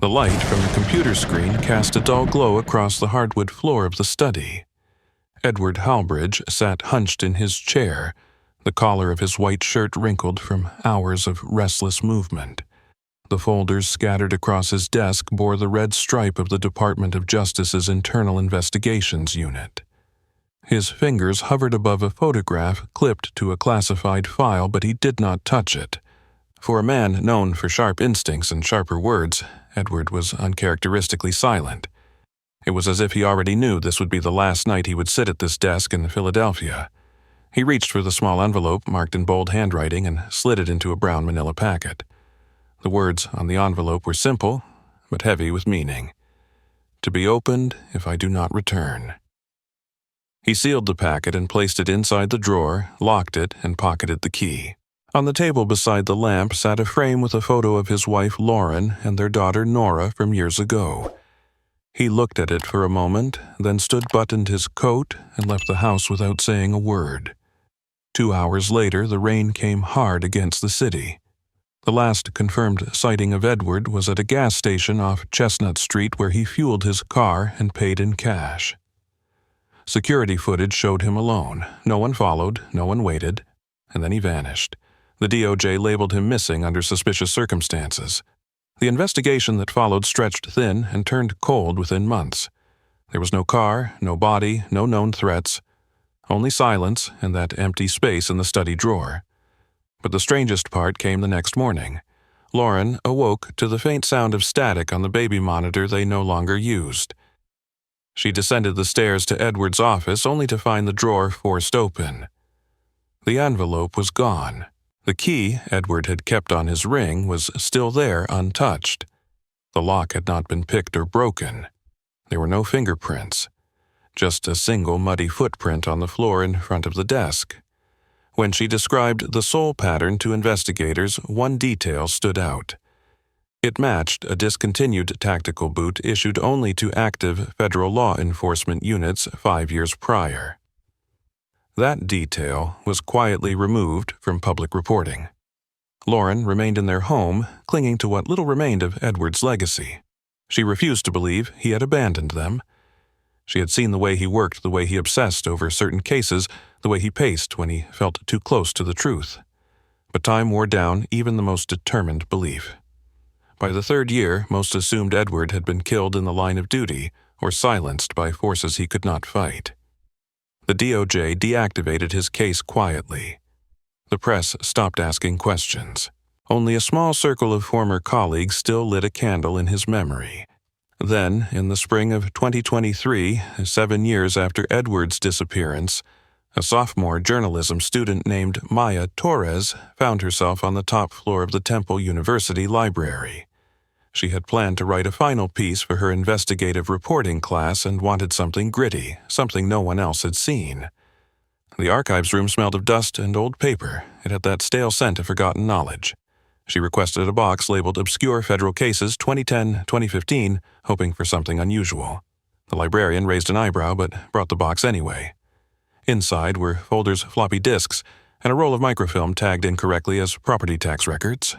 The light from the computer screen cast a dull glow across the hardwood floor of the study. Edward Halbridge sat hunched in his chair, the collar of his white shirt wrinkled from hours of restless movement. The folders scattered across his desk bore the red stripe of the Department of Justice's Internal Investigations Unit. His fingers hovered above a photograph clipped to a classified file, but he did not touch it. For a man known for sharp instincts and sharper words, Edward was uncharacteristically silent. It was as if he already knew this would be the last night he would sit at this desk in Philadelphia. He reached for the small envelope marked in bold handwriting and slid it into a brown manila packet. The words on the envelope were simple, but heavy with meaning. "To be opened if I do not return." He sealed the packet and placed it inside the drawer, locked it, and pocketed the key. On the table beside the lamp sat a frame with a photo of his wife Lauren and their daughter Nora from years ago. He looked at it for a moment, then buttoned his coat and left the house without saying a word. 2 hours later, the rain came hard against the city. The last confirmed sighting of Edward was at a gas station off Chestnut Street where he fueled his car and paid in cash. Security footage showed him alone. No one followed, no one waited, and then he vanished. The DOJ labeled him missing under suspicious circumstances. The investigation that followed stretched thin and turned cold within months. There was no car, no body, no known threats, only silence and that empty space in the study drawer. But the strangest part came the next morning. Lauren awoke to the faint sound of static on the baby monitor they no longer used. She descended the stairs to Edward's office only to find the drawer forced open. The envelope was gone. The key Edward had kept on his ring was still there untouched. The lock had not been picked or broken. There were no fingerprints, just a single muddy footprint on the floor in front of the desk. When she described the sole pattern to investigators, one detail stood out. It matched a discontinued tactical boot issued only to active federal law enforcement units 5 years prior. That detail was quietly removed from public reporting. Lauren remained in their home, clinging to what little remained of Edward's legacy. She refused to believe he had abandoned them. She had seen the way he worked, the way he obsessed over certain cases, the way he paced when he felt too close to the truth. But time wore down even the most determined belief. By the 3rd year, most assumed Edward had been killed in the line of duty or silenced by forces he could not fight. The DOJ deactivated his case quietly. The press stopped asking questions. Only a small circle of former colleagues still lit a candle in his memory. Then, in the spring of 2023, 7 years after Edward's disappearance, a sophomore journalism student named Maya Torres found herself on the top floor of the Temple University Library. She had planned to write a final piece for her investigative reporting class and wanted something gritty, something no one else had seen. The archives room smelled of dust and old paper. It had that stale scent of forgotten knowledge. She requested a box labeled Obscure Federal Cases 2010-2015, hoping for something unusual. The librarian raised an eyebrow but brought the box anyway. Inside were folders, floppy disks, and a roll of microfilm tagged incorrectly as property tax records.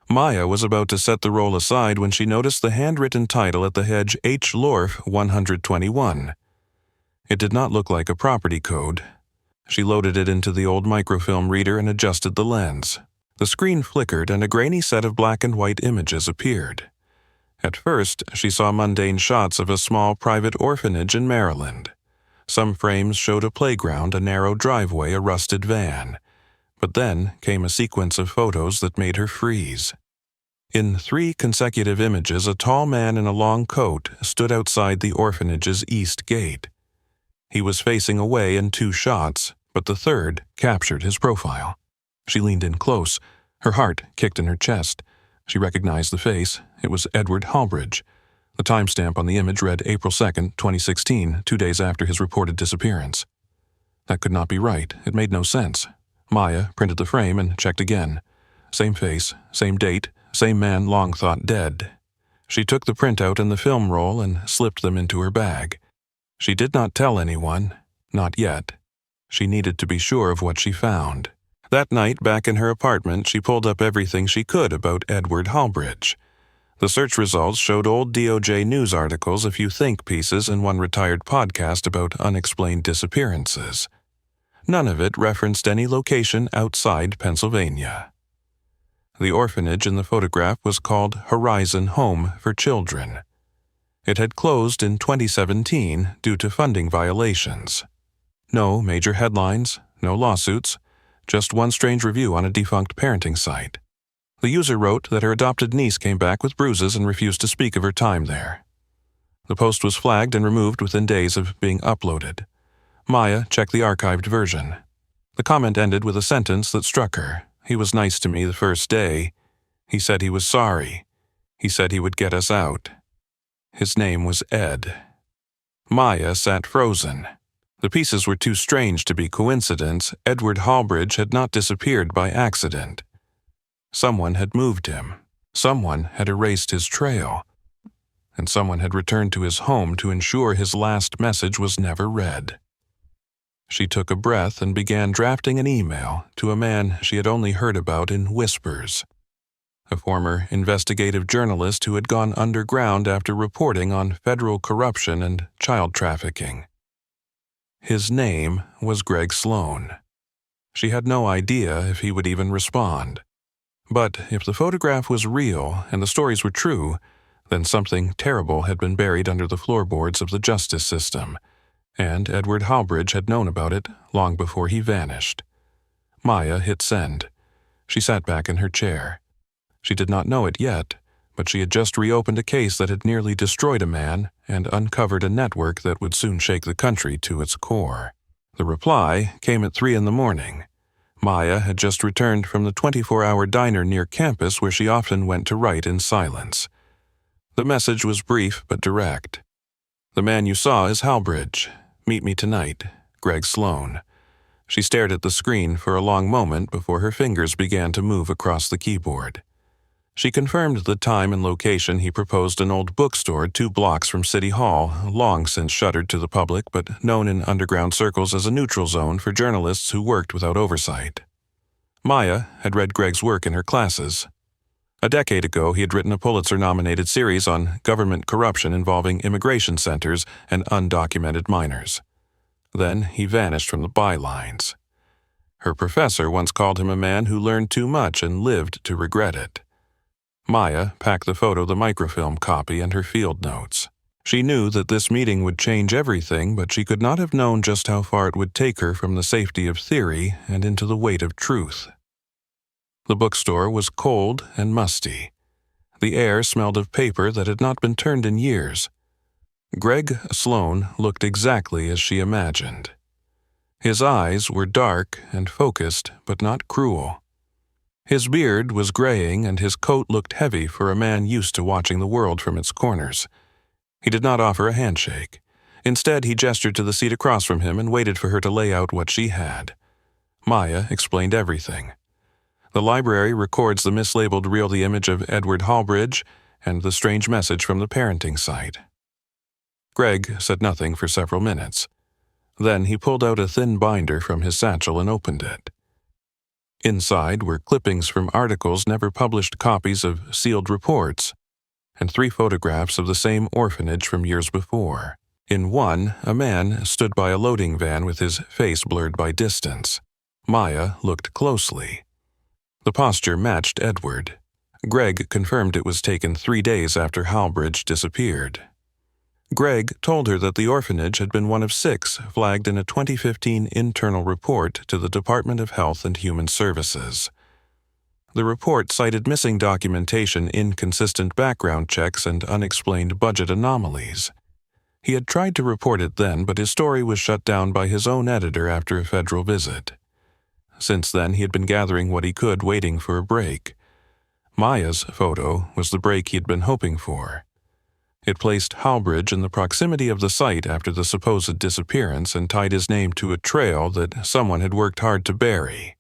Maya was about to set the roll aside when she noticed the handwritten title at the hedge H. Lorf 121. It did not look like a property code. She loaded it into the old microfilm reader and adjusted the lens. The screen flickered and a grainy set of black and white images appeared. At first, she saw mundane shots of a small private orphanage in Maryland. Some frames showed a playground, a narrow driveway, a rusted van. But then came a sequence of photos that made her freeze. In 3 consecutive images, a tall man in a long coat stood outside the orphanage's east gate. He was facing away in 2 shots, but the third captured his profile. She leaned in close. Her heart kicked in her chest. She recognized the face. It was Edward Halbridge. The timestamp on the image read April 2nd, 2016, 2 days after his reported disappearance. That could not be right. It made no sense. Maya printed the frame and checked again. Same face, same date, same man long thought dead. She took the printout and the film roll and slipped them into her bag. She did not tell anyone, not yet. She needed to be sure of what she found. That night, back in her apartment, she pulled up everything she could about Edward Halbridge. The search results showed old DOJ news articles, a few think pieces, and one retired podcast about unexplained disappearances. None of it referenced any location outside Pennsylvania. The orphanage in the photograph was called Horizon Home for Children. It had closed in 2017 due to funding violations. No major headlines, no lawsuits, just one strange review on a defunct parenting site. The user wrote that her adopted niece came back with bruises and refused to speak of her time there. The post was flagged and removed within days of being uploaded. Maya checked the archived version. The comment ended with a sentence that struck her. "He was nice to me the first day. He said he was sorry. He said he would get us out." His name was Ed. Maya sat frozen. The pieces were too strange to be coincidence. Edward Halbridge had not disappeared by accident. Someone had moved him. Someone had erased his trail. And someone had returned to his home to ensure his last message was never read. She took a breath and began drafting an email to a man she had only heard about in whispers. A former investigative journalist who had gone underground after reporting on federal corruption and child trafficking. His name was Greg Sloan. She had no idea if he would even respond. But if the photograph was real and the stories were true, then something terrible had been buried under the floorboards of the justice system, and Edward Halbridge had known about it long before he vanished. Maya hit send. She sat back in her chair. She did not know it yet, but she had just reopened a case that had nearly destroyed a man and uncovered a network that would soon shake the country to its core. The reply came at 3 a.m. Maya had just returned from the 24-hour diner near campus where she often went to write in silence. The message was brief but direct. "The man you saw is Halbridge. Meet me tonight. Greg Sloan." She stared at the screen for a long moment before her fingers began to move across the keyboard. She confirmed the time and location. He proposed an old bookstore 2 blocks from City Hall, long since shuttered to the public but known in underground circles as a neutral zone for journalists who worked without oversight. Maya had read Greg's work in her classes. A decade ago, he had written a Pulitzer-nominated series on government corruption involving immigration centers and undocumented minors. Then he vanished from the bylines. Her professor once called him a man who learned too much and lived to regret it. Maya packed the photo, the microfilm copy, and her field notes. She knew that this meeting would change everything, but she could not have known just how far it would take her from the safety of theory and into the weight of truth. The bookstore was cold and musty. The air smelled of paper that had not been turned in years. Greg Sloan looked exactly as she imagined. His eyes were dark and focused, but not cruel. His beard was graying and his coat looked heavy for a man used to watching the world from its corners. He did not offer a handshake. Instead, he gestured to the seat across from him and waited for her to lay out what she had. Maya explained everything. The library records the mislabeled reel, the image of Edward Halbridge, and the strange message from the parenting site. Greg said nothing for several minutes. Then he pulled out a thin binder from his satchel and opened it. Inside were clippings from articles, never published copies of sealed reports, and 3 photographs of the same orphanage from years before. In one, a man stood by a loading van with his face blurred by distance. Maya looked closely. The posture matched Edward. Greg confirmed it was taken 3 days after Halbridge disappeared. Greg told her that the orphanage had been one of 6 flagged in a 2015 internal report to the Department of Health and Human Services. The report cited missing documentation, inconsistent background checks, and unexplained budget anomalies. He had tried to report it then, but his story was shut down by his own editor after a federal visit. Since then, he had been gathering what he could, waiting for a break. Maya's photo was the break he had been hoping for. It placed Halbridge in the proximity of the site after the supposed disappearance and tied his name to a trail that someone had worked hard to bury.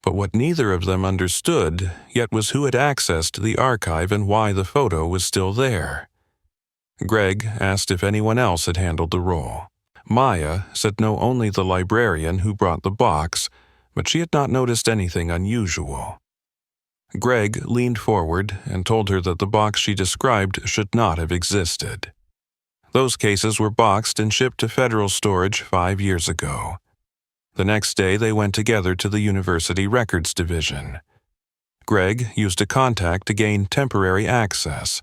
But what neither of them understood yet was who had accessed the archive and why the photo was still there. Greg asked if anyone else had handled the role. Maya said no, only the librarian who brought the box, but she had not noticed anything unusual. Greg leaned forward and told her that the box she described should not have existed. Those cases were boxed and shipped to federal storage 5 years ago. The next day, they went together to the University Records Division. Greg used a contact to gain temporary access.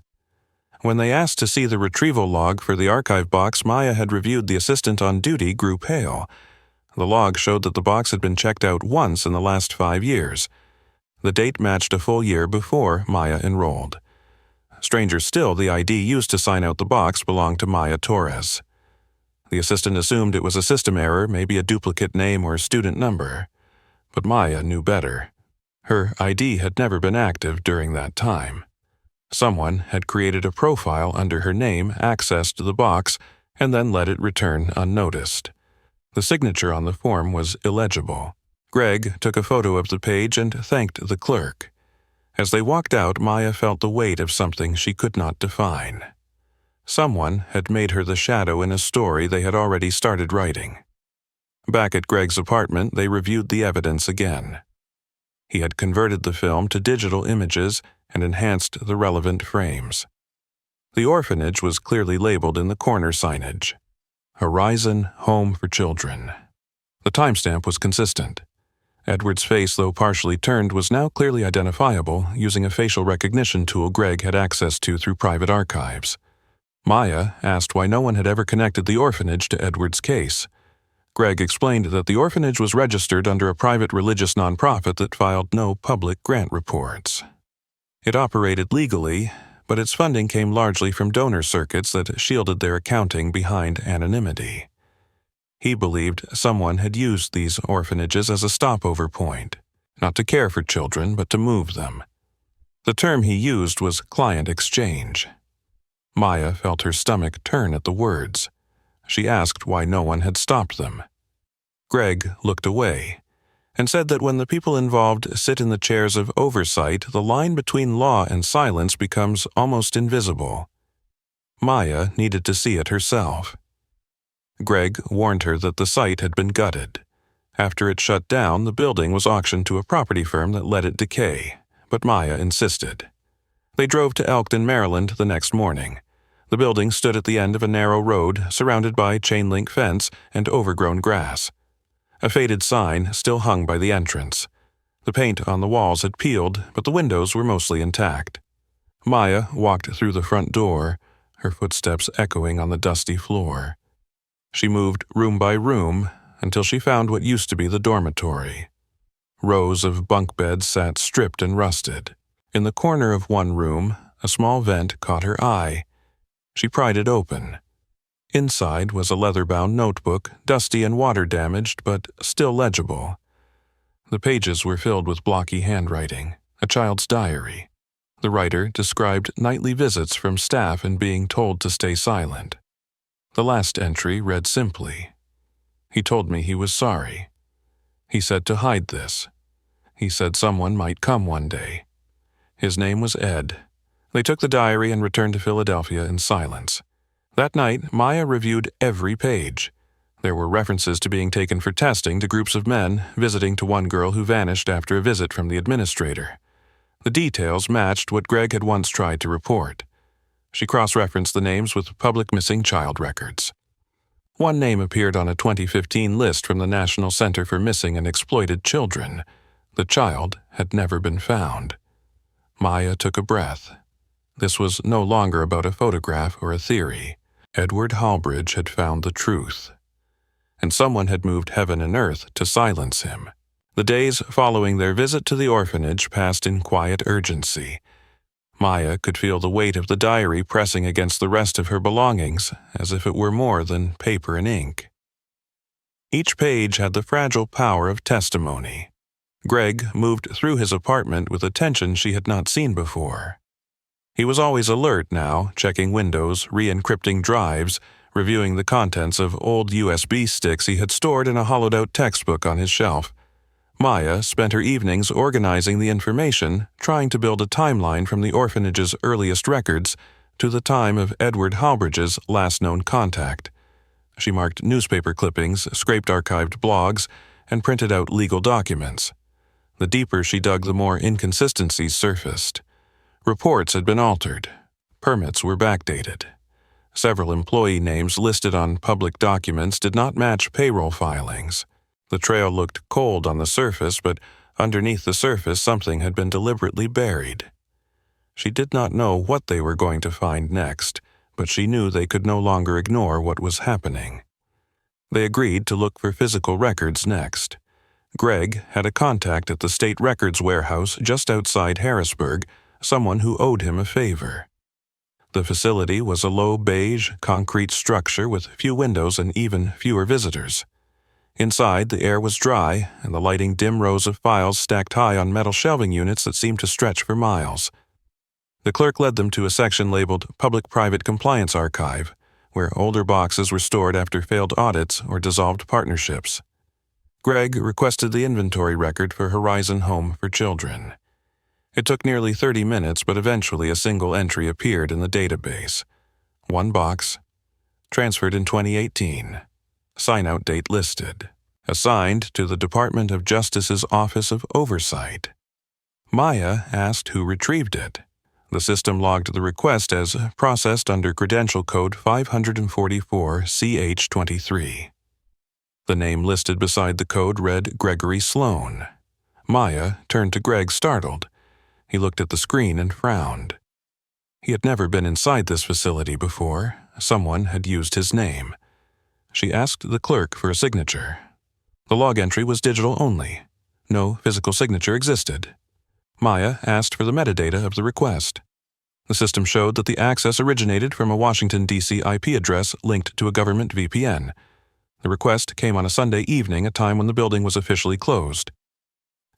When they asked to see the retrieval log for the archive box Maya had reviewed, the assistant on duty grew pale. The log showed that the box had been checked out once in the last 5 years. The date matched a full year before Maya enrolled. Stranger still, the ID used to sign out the box belonged to Maya Torres. The assistant assumed it was a system error, maybe a duplicate name or student number. But Maya knew better. Her ID had never been active during that time. Someone had created a profile under her name, accessed the box, and then let it return unnoticed. The signature on the form was illegible. Greg took a photo of the page and thanked the clerk. As they walked out, Maya felt the weight of something she could not define. Someone had made her the shadow in a story they had already started writing. Back at Greg's apartment, they reviewed the evidence again. He had converted the film to digital images and enhanced the relevant frames. The orphanage was clearly labeled in the corner signage. Horizon Home for Children. The timestamp was consistent. Edward's face, though partially turned, was now clearly identifiable using a facial recognition tool Greg had access to through private archives. Maya asked why no one had ever connected the orphanage to Edward's case. Greg explained that the orphanage was registered under a private religious nonprofit that filed no public grant reports. It operated legally, but its funding came largely from donor circuits that shielded their accounting behind anonymity. He believed someone had used these orphanages as a stopover point, not to care for children, but to move them. The term he used was client exchange. Maya felt her stomach turn at the words. She asked why no one had stopped them. Greg looked away and said that when the people involved sit in the chairs of oversight, the line between law and silence becomes almost invisible. Maya needed to see it herself. Greg warned her that the site had been gutted. After it shut down, the building was auctioned to a property firm that let it decay, but Maya insisted. They drove to Elkton, Maryland the next morning. The building stood at the end of a narrow road surrounded by chain-link fence and overgrown grass. A faded sign still hung by the entrance. The paint on the walls had peeled, but the windows were mostly intact. Maya walked through the front door, her footsteps echoing on the dusty floor. She moved room by room until she found what used to be the dormitory. Rows of bunk beds sat stripped and rusted. In the corner of one room, a small vent caught her eye. She pried it open. Inside was a leather-bound notebook, dusty and water-damaged, but still legible. The pages were filled with blocky handwriting, a child's diary. The writer described nightly visits from staff and being told to stay silent. The last entry read simply, "He told me he was sorry. He said to hide this. He said someone might come one day. His name was Ed." They took the diary and returned to Philadelphia in silence. That night, Maya reviewed every page. There were references to being taken for testing to groups of men, visiting to one girl who vanished after a visit from the administrator. The details matched what Greg had once tried to report. She cross-referenced the names with public missing child records. One name appeared on a 2015 list from the National Center for Missing and Exploited Children. The child had never been found. Maya took a breath. This was no longer about a photograph or a theory. Edward Halbridge had found the truth. And someone had moved heaven and earth to silence him. The days following their visit to the orphanage passed in quiet urgency. Maya could feel the weight of the diary pressing against the rest of her belongings, as if it were more than paper and ink. Each page had the fragile power of testimony. Greg moved through his apartment with attention she had not seen before. He was always alert now, checking windows, re-encrypting drives, reviewing the contents of old USB sticks he had stored in a hollowed-out textbook on his shelf. Maya spent her evenings organizing the information, trying to build a timeline from the orphanage's earliest records to the time of Edward Halbridge's last known contact. She marked newspaper clippings, scraped archived blogs, and printed out legal documents. The deeper she dug, the more inconsistencies surfaced. Reports had been altered. Permits were backdated. Several employee names listed on public documents did not match payroll filings. The trail looked cold on the surface, but underneath the surface something had been deliberately buried. She did not know what they were going to find next, but she knew they could no longer ignore what was happening. They agreed to look for physical records next. Greg had a contact at the state records warehouse just outside Harrisburg, someone who owed him a favor. The facility was a low beige concrete structure with few windows and even fewer visitors. Inside, the air was dry, and the lighting dim rows of files stacked high on metal shelving units that seemed to stretch for miles. The clerk led them to a section labeled Public-Private Compliance Archive, where older boxes were stored after failed audits or dissolved partnerships. Greg requested the inventory record for Horizon Home for Children. It took nearly 30 minutes, but eventually a single entry appeared in the database. One box, transferred in 2018. Sign-out date listed. Assigned to the Department of Justice's Office of Oversight. Maya asked who retrieved it. The system logged the request as processed under Credential Code 544-CH23. The name listed beside the code read Gregory Sloan. Maya turned to Greg, startled. He looked at the screen and frowned. He had never been inside this facility before. Someone had used his name. She asked the clerk for a signature. The log entry was digital only. No physical signature existed. Maya asked for the metadata of the request. The system showed that the access originated from a Washington, D.C. IP address linked to a government VPN. The request came on a Sunday evening, a time when the building was officially closed.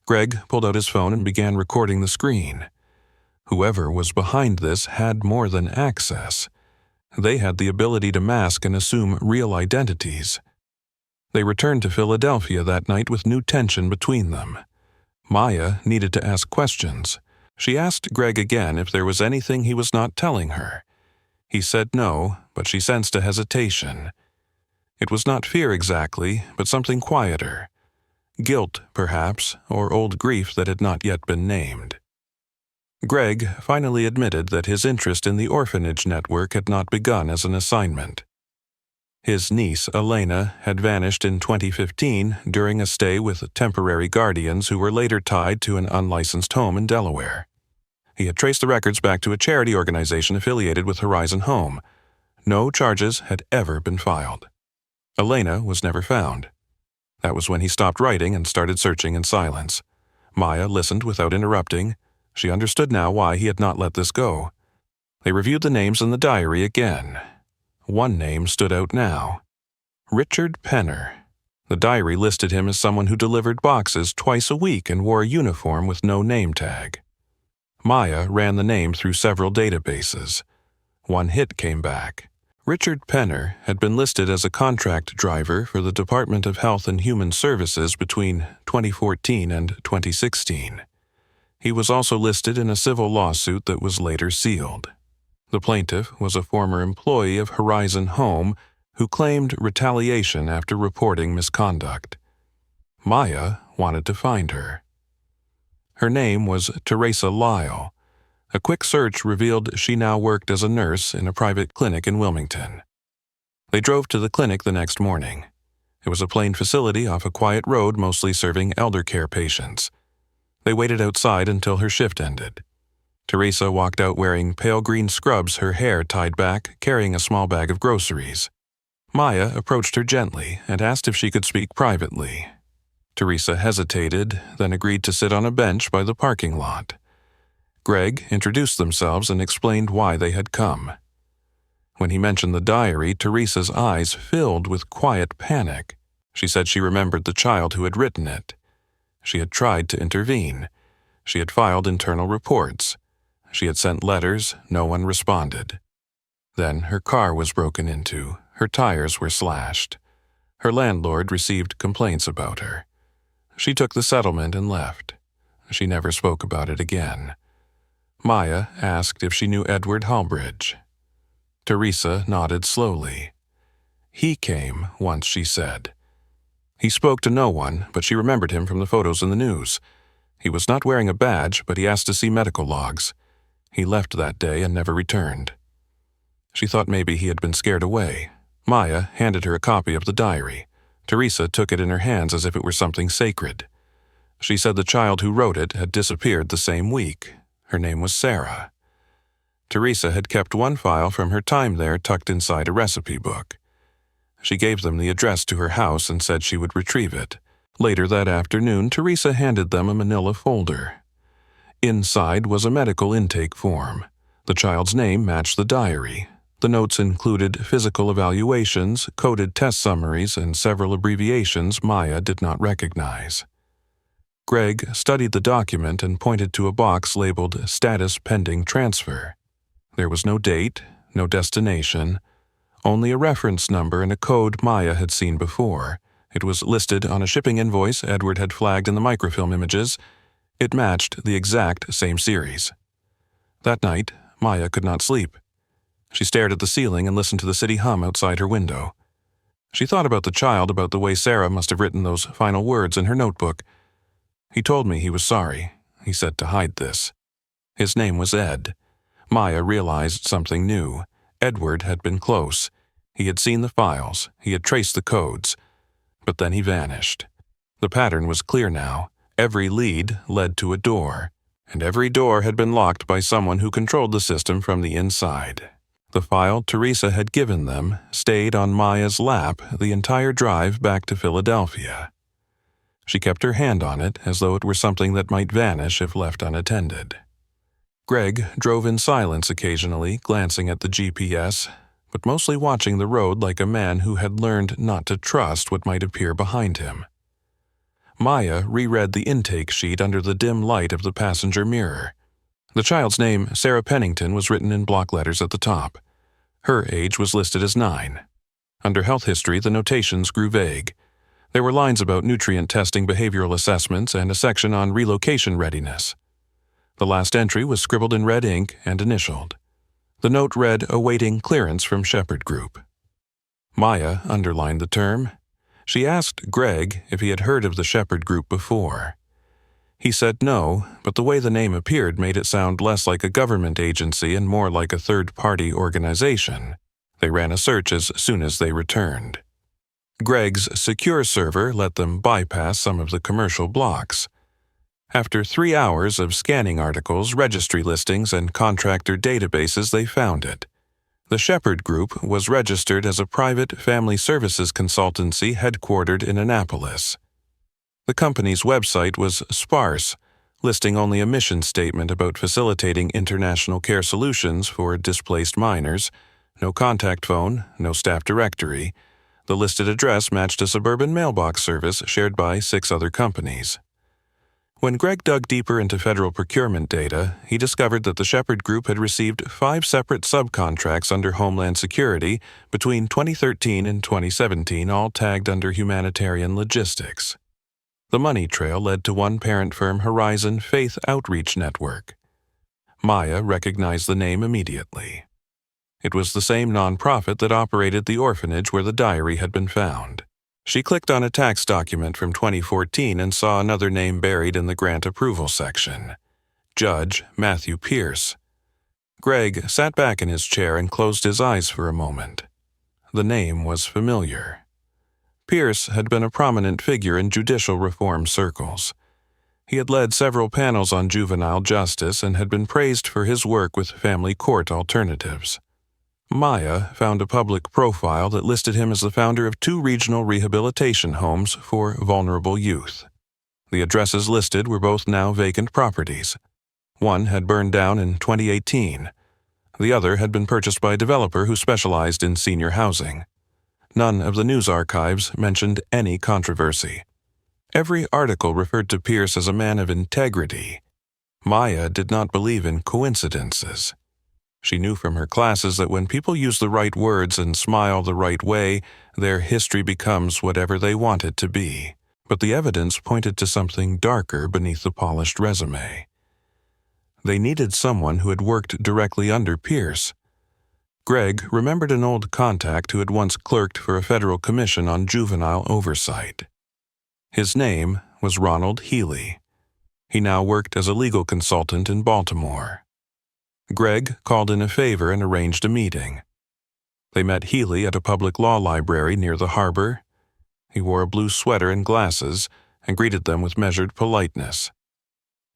Greg pulled out his phone and began recording the screen. Whoever was behind this had more than access. They had the ability to mask and assume real identities. They returned to Philadelphia that night with new tension between them. Maya needed to ask questions. She asked Greg again if there was anything he was not telling her. He said no, but she sensed a hesitation. It was not fear exactly, but something quieter. Guilt, perhaps, or old grief that had not yet been named. Greg finally admitted that his interest in the orphanage network had not begun as an assignment. His niece, Elena, had vanished in 2015 during a stay with temporary guardians who were later tied to an unlicensed home in Delaware. He had traced the records back to a charity organization affiliated with Horizon Home. No charges had ever been filed. Elena was never found. That was when he stopped writing and started searching in silence. Maya listened without interrupting. She understood now why he had not let this go. They reviewed the names in the diary again. One name stood out now. Richard Penner. The diary listed him as someone who delivered boxes twice a week and wore a uniform with no name tag. Maya ran the name through several databases. One hit came back. Richard Penner had been listed as a contract driver for the Department of Health and Human Services between 2014 and 2016. He was also listed in a civil lawsuit that was later sealed. The plaintiff was a former employee of Horizon Home who claimed retaliation after reporting misconduct. Maya wanted to find her. Her name was Teresa Lyle. A quick search revealed she now worked as a nurse in a private clinic in Wilmington. They drove to the clinic the next morning. It was a plain facility off a quiet road mostly serving elder care patients. They waited outside until her shift ended. Teresa walked out wearing pale green scrubs, her hair tied back, carrying a small bag of groceries. Maya approached her gently and asked if she could speak privately. Teresa hesitated, then agreed to sit on a bench by the parking lot. Greg introduced themselves and explained why they had come. When he mentioned the diary, Teresa's eyes filled with quiet panic. She said she remembered the child who had written it. She had tried to intervene. She had filed internal reports. She had sent letters, no one responded. Then her car was broken into, her tires were slashed. Her landlord received complaints about her. She took the settlement and left. She never spoke about it again. Maya asked if she knew Edward Halbridge. Teresa nodded slowly. He came once, she said. He spoke to no one, but she remembered him from the photos in the news. He was not wearing a badge, but he asked to see medical logs. He left that day and never returned. She thought maybe he had been scared away. Maya handed her a copy of the diary. Teresa took it in her hands as if it were something sacred. She said the child who wrote it had disappeared the same week. Her name was Sarah. Teresa had kept one file from her time there tucked inside a recipe book. She gave them the address to her house and said she would retrieve it. Later that afternoon, Teresa handed them a manila folder. Inside was a medical intake form. The child's name matched the diary. The notes included physical evaluations, coded test summaries, and several abbreviations Maya did not recognize. Greg studied the document and pointed to a box labeled Status Pending Transfer. There was no date, no destination, only a reference number and a code Maya had seen before. It was listed on a shipping invoice Edward had flagged in the microfilm images. It matched the exact same series. That night, Maya could not sleep. She stared at the ceiling and listened to the city hum outside her window. She thought about the child, about the way Sarah must have written those final words in her notebook. He told me he was sorry, he said to hide this. His name was Ed. Maya realized something new. Edward had been close. He had seen the files. He had traced the codes. But then he vanished. The pattern was clear now. Every lead led to a door, and every door had been locked by someone who controlled the system from the inside. The file Teresa had given them stayed on Maya's lap the entire drive back to Philadelphia. She kept her hand on it as though it were something that might vanish if left unattended. Greg drove in silence occasionally, glancing at the GPS, but mostly watching the road like a man who had learned not to trust what might appear behind him. Maya reread the intake sheet under the dim light of the passenger mirror. The child's name, Sarah Pennington, was written in block letters at the top. Her age was listed as 9. Under health history, the notations grew vague. There were lines about nutrient testing, behavioral assessments, and a section on relocation readiness. The last entry was scribbled in red ink and initialed. The note read, awaiting clearance from Shepherd Group. Maya underlined the term. She asked Greg if he had heard of the Shepherd Group before. He said no, but the way the name appeared made it sound less like a government agency and more like a third-party organization. They ran a search as soon as they returned. Greg's secure server let them bypass some of the commercial blocks. After 3 hours of scanning articles, registry listings, and contractor databases, they found it. The Shepherd Group was registered as a private family services consultancy headquartered in Annapolis. The company's website was sparse, listing only a mission statement about facilitating international care solutions for displaced minors, no contact phone, no staff directory. The listed address matched a suburban mailbox service shared by 6 other companies. When Greg dug deeper into federal procurement data, he discovered that the Shepherd Group had received 5 separate subcontracts under Homeland Security between 2013 and 2017, all tagged under humanitarian logistics. The money trail led to one parent firm, Horizon Faith Outreach Network. Maya recognized the name immediately. It was the same nonprofit that operated the orphanage where the diary had been found. She clicked on a tax document from 2014 and saw another name buried in the grant approval section. Judge Matthew Pierce. Greg sat back in his chair and closed his eyes for a moment. The name was familiar. Pierce had been a prominent figure in judicial reform circles. He had led several panels on juvenile justice and had been praised for his work with family court alternatives. Maya found a public profile that listed him as the founder of 2 regional rehabilitation homes for vulnerable youth. The addresses listed were both now vacant properties. One had burned down in 2018. The other had been purchased by a developer who specialized in senior housing. None of the news archives mentioned any controversy. Every article referred to Pierce as a man of integrity. Maya did not believe in coincidences. She knew from her classes that when people use the right words and smile the right way, their history becomes whatever they want it to be. But the evidence pointed to something darker beneath the polished resume. They needed someone who had worked directly under Pierce. Greg remembered an old contact who had once clerked for a federal commission on juvenile oversight. His name was Ronald Healy. He now worked as a legal consultant in Baltimore. Greg called in a favor and arranged a meeting. They met Healy at a public law library near the harbor. He wore a blue sweater and glasses and greeted them with measured politeness.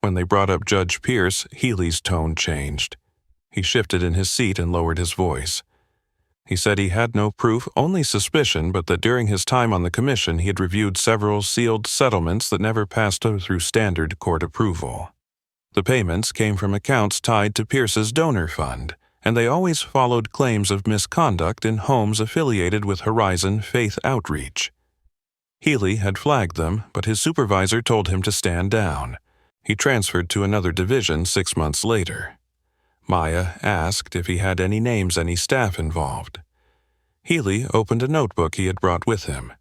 When they brought up Judge Pierce, Healy's tone changed. He shifted in his seat and lowered his voice. He said he had no proof, only suspicion, but that during his time on the commission he had reviewed several sealed settlements that never passed through standard court approval. The payments came from accounts tied to Pierce's donor fund, and they always followed claims of misconduct in homes affiliated with Horizon Faith Outreach. Healy had flagged them, but his supervisor told him to stand down. He transferred to another division 6 months later. Maya asked if he had any names, any staff involved. Healy opened a notebook he had brought with him.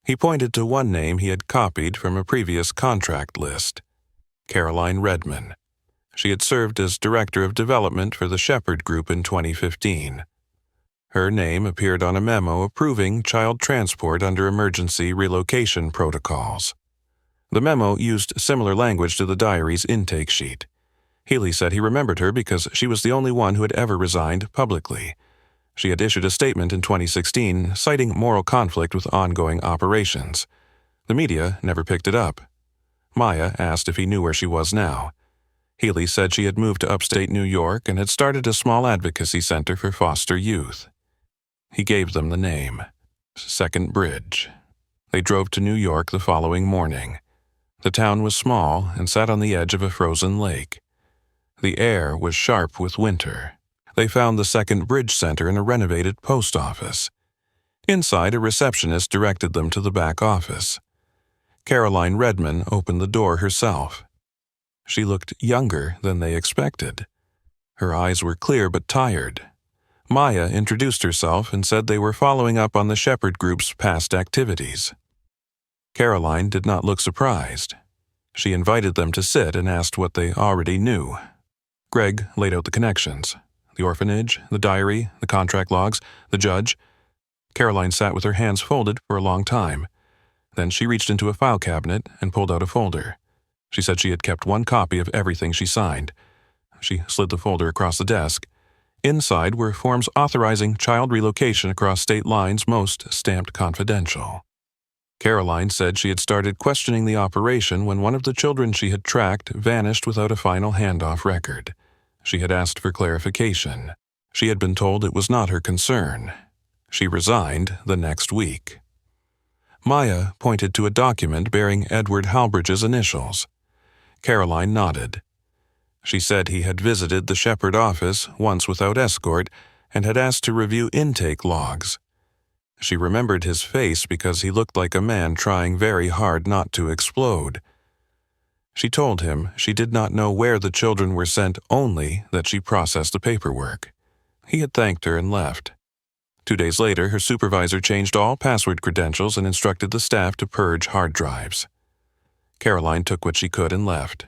He pointed to one name he had copied from a previous contract list: Caroline Redman. She had served as Director of Development for the Shepherd Group in 2015. Her name appeared on a memo approving child transport under emergency relocation protocols. The memo used similar language to the diary's intake sheet. Healy said he remembered her because she was the only one who had ever resigned publicly. She had issued a statement in 2016 citing moral conflict with ongoing operations. The media never picked it up. Maya asked if he knew where she was now. Healy said she had moved to upstate New York and had started a small advocacy center for foster youth. He gave them the name: Second Bridge. They drove to New York the following morning. The town was small and sat on the edge of a frozen lake. The air was sharp with winter. They found the Second Bridge Center in a renovated post office. Inside, a receptionist directed them to the back office. Caroline Redman opened the door herself. She looked younger than they expected. Her eyes were clear but tired. Maya introduced herself and said they were following up on the Shepherd Group's past activities. Caroline did not look surprised. She invited them to sit and asked what they already knew. Greg laid out the connections: the orphanage, the diary, the contract logs, the judge. Caroline sat with her hands folded for a long time. Then she reached into a file cabinet and pulled out a folder. She said she had kept one copy of everything she signed. She slid the folder across the desk. Inside were forms authorizing child relocation across state lines, most stamped confidential. Caroline said she had started questioning the operation when one of the children she had tracked vanished without a final handoff record. She had asked for clarification. She had been told it was not her concern. She resigned the next week. Maya pointed to a document bearing Edward Halbridge's initials. Caroline nodded. She said he had visited the Shepherd office once without escort and had asked to review intake logs. She remembered his face because he looked like a man trying very hard not to explode. She told him she did not know where the children were sent, only that she processed the paperwork. He had thanked her and left. 2 days later, her supervisor changed all password credentials and instructed the staff to purge hard drives. Caroline took what she could and left.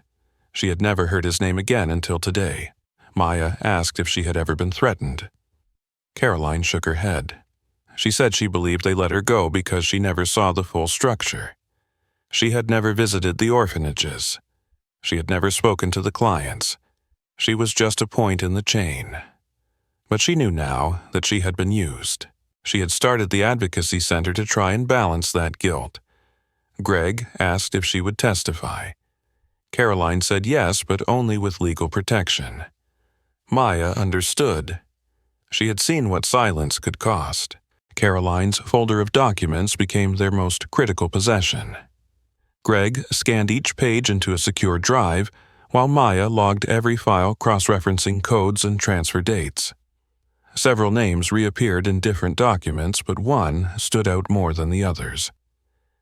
She had never heard his name again until today. Maya asked if she had ever been threatened. Caroline shook her head. She said she believed they let her go because she never saw the full structure. She had never visited the orphanages. She had never spoken to the clients. She was just a point in the chain. But she knew now that she had been used. She had started the advocacy center to try and balance that guilt. Greg asked if she would testify. Caroline said yes, but only with legal protection. Maya understood. She had seen what silence could cost. Caroline's folder of documents became their most critical possession. Greg scanned each page into a secure drive, while Maya logged every file cross-referencing codes and transfer dates. Several names reappeared in different documents, but one stood out more than the others.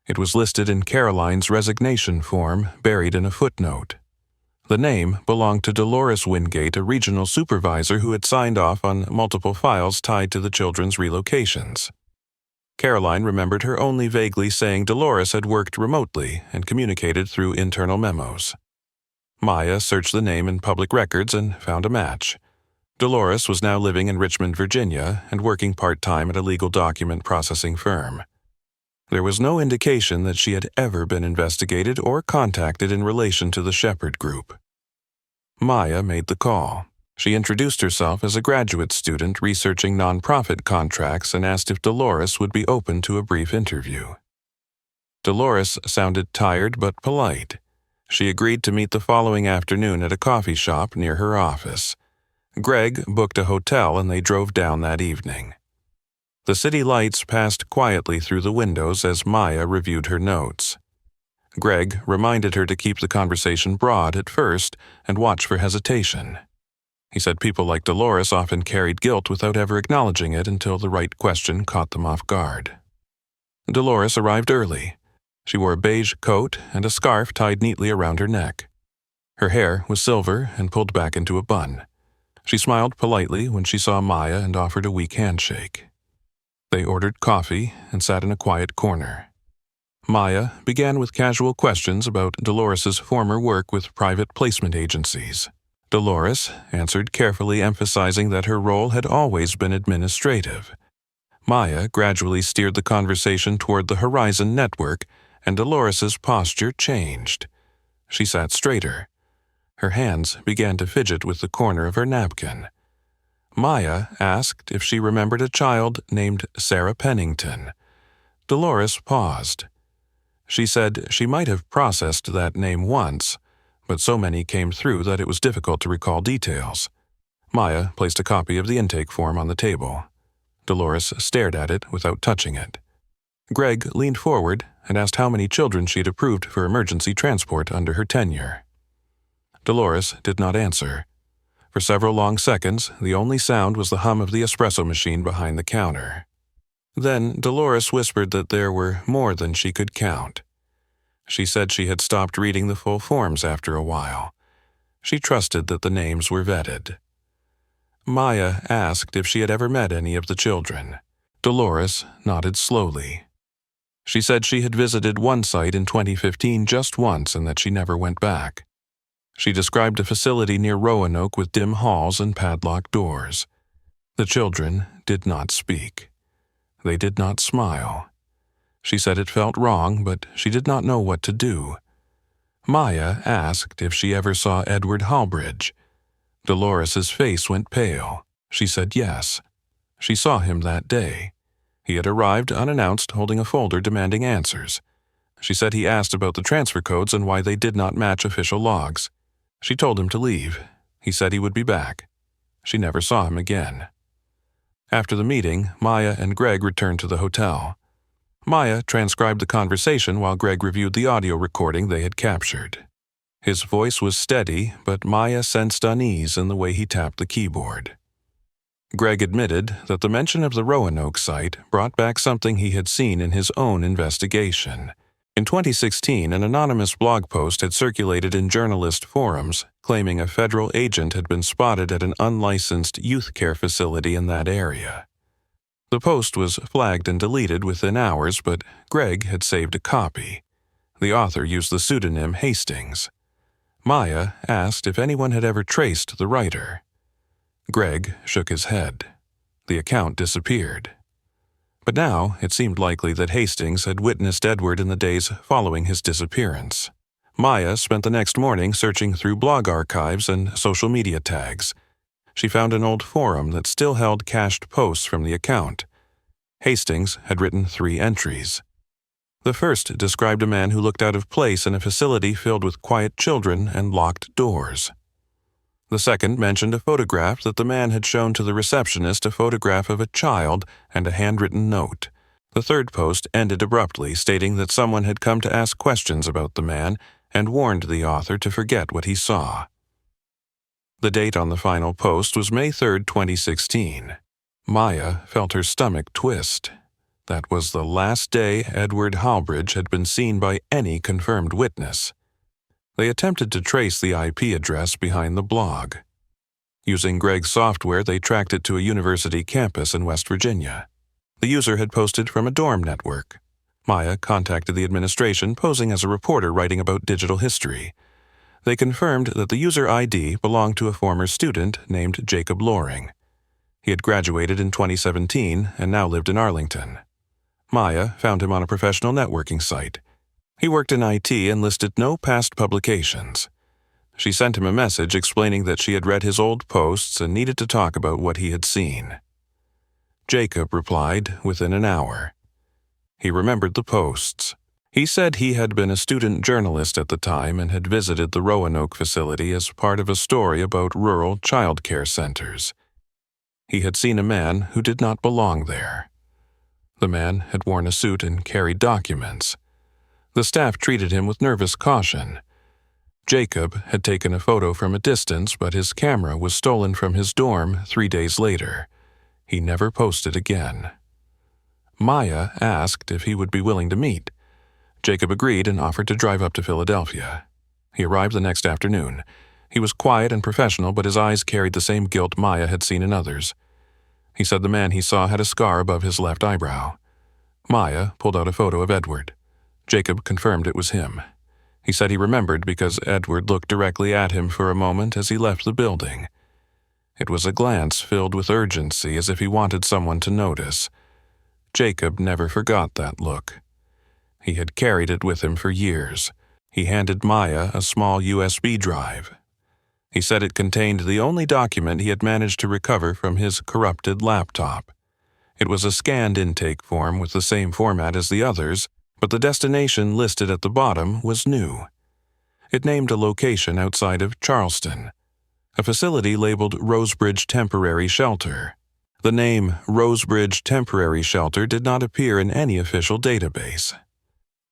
It was listed in Caroline's resignation form, buried in a footnote. The name belonged to Dolores Wingate, a regional supervisor who had signed off on multiple files tied to the children's relocations. Caroline remembered her only vaguely saying Dolores had worked remotely and communicated through internal memos. Maya searched the name in public records and found a match. Dolores was now living in Richmond, Virginia, and working part-time at a legal document processing firm. There was no indication that she had ever been investigated or contacted in relation to the Shepherd Group. Maya made the call. She introduced herself as a graduate student researching nonprofit contracts and asked if Dolores would be open to a brief interview. Dolores sounded tired but polite. She agreed to meet the following afternoon at a coffee shop near her office. Greg booked a hotel and they drove down that evening. The city lights passed quietly through the windows as Maya reviewed her notes. Greg reminded her to keep the conversation broad at first and watch for hesitation. He said people like Dolores often carried guilt without ever acknowledging it until the right question caught them off guard. Dolores arrived early. She wore a beige coat and a scarf tied neatly around her neck. Her hair was silver and pulled back into a bun. She smiled politely when she saw Maya and offered a weak handshake. They ordered coffee and sat in a quiet corner. Maya began with casual questions about Dolores's former work with private placement agencies. Dolores answered carefully, emphasizing that her role had always been administrative. Maya gradually steered the conversation toward the Horizon Network, and Dolores's posture changed. She sat straighter. Her hands began to fidget with the corner of her napkin. Maya asked if she remembered a child named Sarah Pennington. Dolores paused. She said she might have processed that name once, but so many came through that it was difficult to recall details. Maya placed a copy of the intake form on the table. Dolores stared at it without touching it. Greg leaned forward and asked how many children she had approved for emergency transport under her tenure. Dolores did not answer. For several long seconds, the only sound was the hum of the espresso machine behind the counter. Then Dolores whispered that there were more than she could count. She said she had stopped reading the full forms after a while. She trusted that the names were vetted. Maya asked if she had ever met any of the children. Dolores nodded slowly. She said she had visited one site in 2015 just once and that she never went back. She described a facility near Roanoke with dim halls and padlocked doors. The children did not speak. They did not smile. She said it felt wrong, but she did not know what to do. Maya asked if she ever saw Edward Halbridge. Dolores's face went pale. She said yes. She saw him that day. He had arrived unannounced, holding a folder demanding answers. She said he asked about the transfer codes and why they did not match official logs. She told him to leave. He said he would be back. She never saw him again. After the meeting, Maya and Greg returned to the hotel. Maya transcribed the conversation while Greg reviewed the audio recording they had captured. His voice was steady, but Maya sensed unease in the way he tapped the keyboard. Greg admitted that the mention of the Roanoke site brought back something he had seen in his own investigation. In 2016, an anonymous blog post had circulated in journalist forums claiming a federal agent had been spotted at an unlicensed youth care facility in that area. The post was flagged and deleted within hours, but Greg had saved a copy. The author used the pseudonym Hastings. Maya asked if anyone had ever traced the writer. Greg shook his head. The account disappeared. But now it seemed likely that Hastings had witnessed Edward in the days following his disappearance. Maya spent the next morning searching through blog archives and social media tags. She found an old forum that still held cached posts from the account. Hastings had written 3 entries. The first described a man who looked out of place in a facility filled with quiet children and locked doors. The second mentioned a photograph that the man had shown to the receptionist, a photograph of a child and a handwritten note. The third post ended abruptly, stating that someone had come to ask questions about the man and warned the author to forget what he saw. The date on the final post was May 3, 2016. Maya felt her stomach twist. That was the last day Edward Halbridge had been seen by any confirmed witness. They attempted to trace the IP address behind the blog. Using Greg's software, they tracked it to a university campus in West Virginia. The user had posted from a dorm network. Maya contacted the administration, posing as a reporter writing about digital history. They confirmed that the user ID belonged to a former student named Jacob Loring. He had graduated in 2017 and now lived in Arlington. Maya found him on a professional networking site. He worked in IT and listed no past publications. She sent him a message explaining that she had read his old posts and needed to talk about what he had seen. Jacob replied within an hour. He remembered the posts. He said he had been a student journalist at the time and had visited the Roanoke facility as part of a story about rural child care centers. He had seen a man who did not belong there. The man had worn a suit and carried documents. The staff treated him with nervous caution. Jacob had taken a photo from a distance, but his camera was stolen from his dorm 3 days later. He never posted again. Maya asked if he would be willing to meet. Jacob agreed and offered to drive up to Philadelphia. He arrived the next afternoon. He was quiet and professional, but his eyes carried the same guilt Maya had seen in others. He said the man he saw had a scar above his left eyebrow. Maya pulled out a photo of Edward. Jacob confirmed it was him. He said he remembered because Edward looked directly at him for a moment as he left the building. It was a glance filled with urgency, as if he wanted someone to notice. Jacob never forgot that look. He had carried it with him for years. He handed Maya a small USB drive. He said it contained the only document he had managed to recover from his corrupted laptop. It was a scanned intake form with the same format as the others, but the destination listed at the bottom was new. It named a location outside of Charleston, a facility labeled Rosebridge Temporary Shelter. The name Rosebridge Temporary Shelter did not appear in any official database.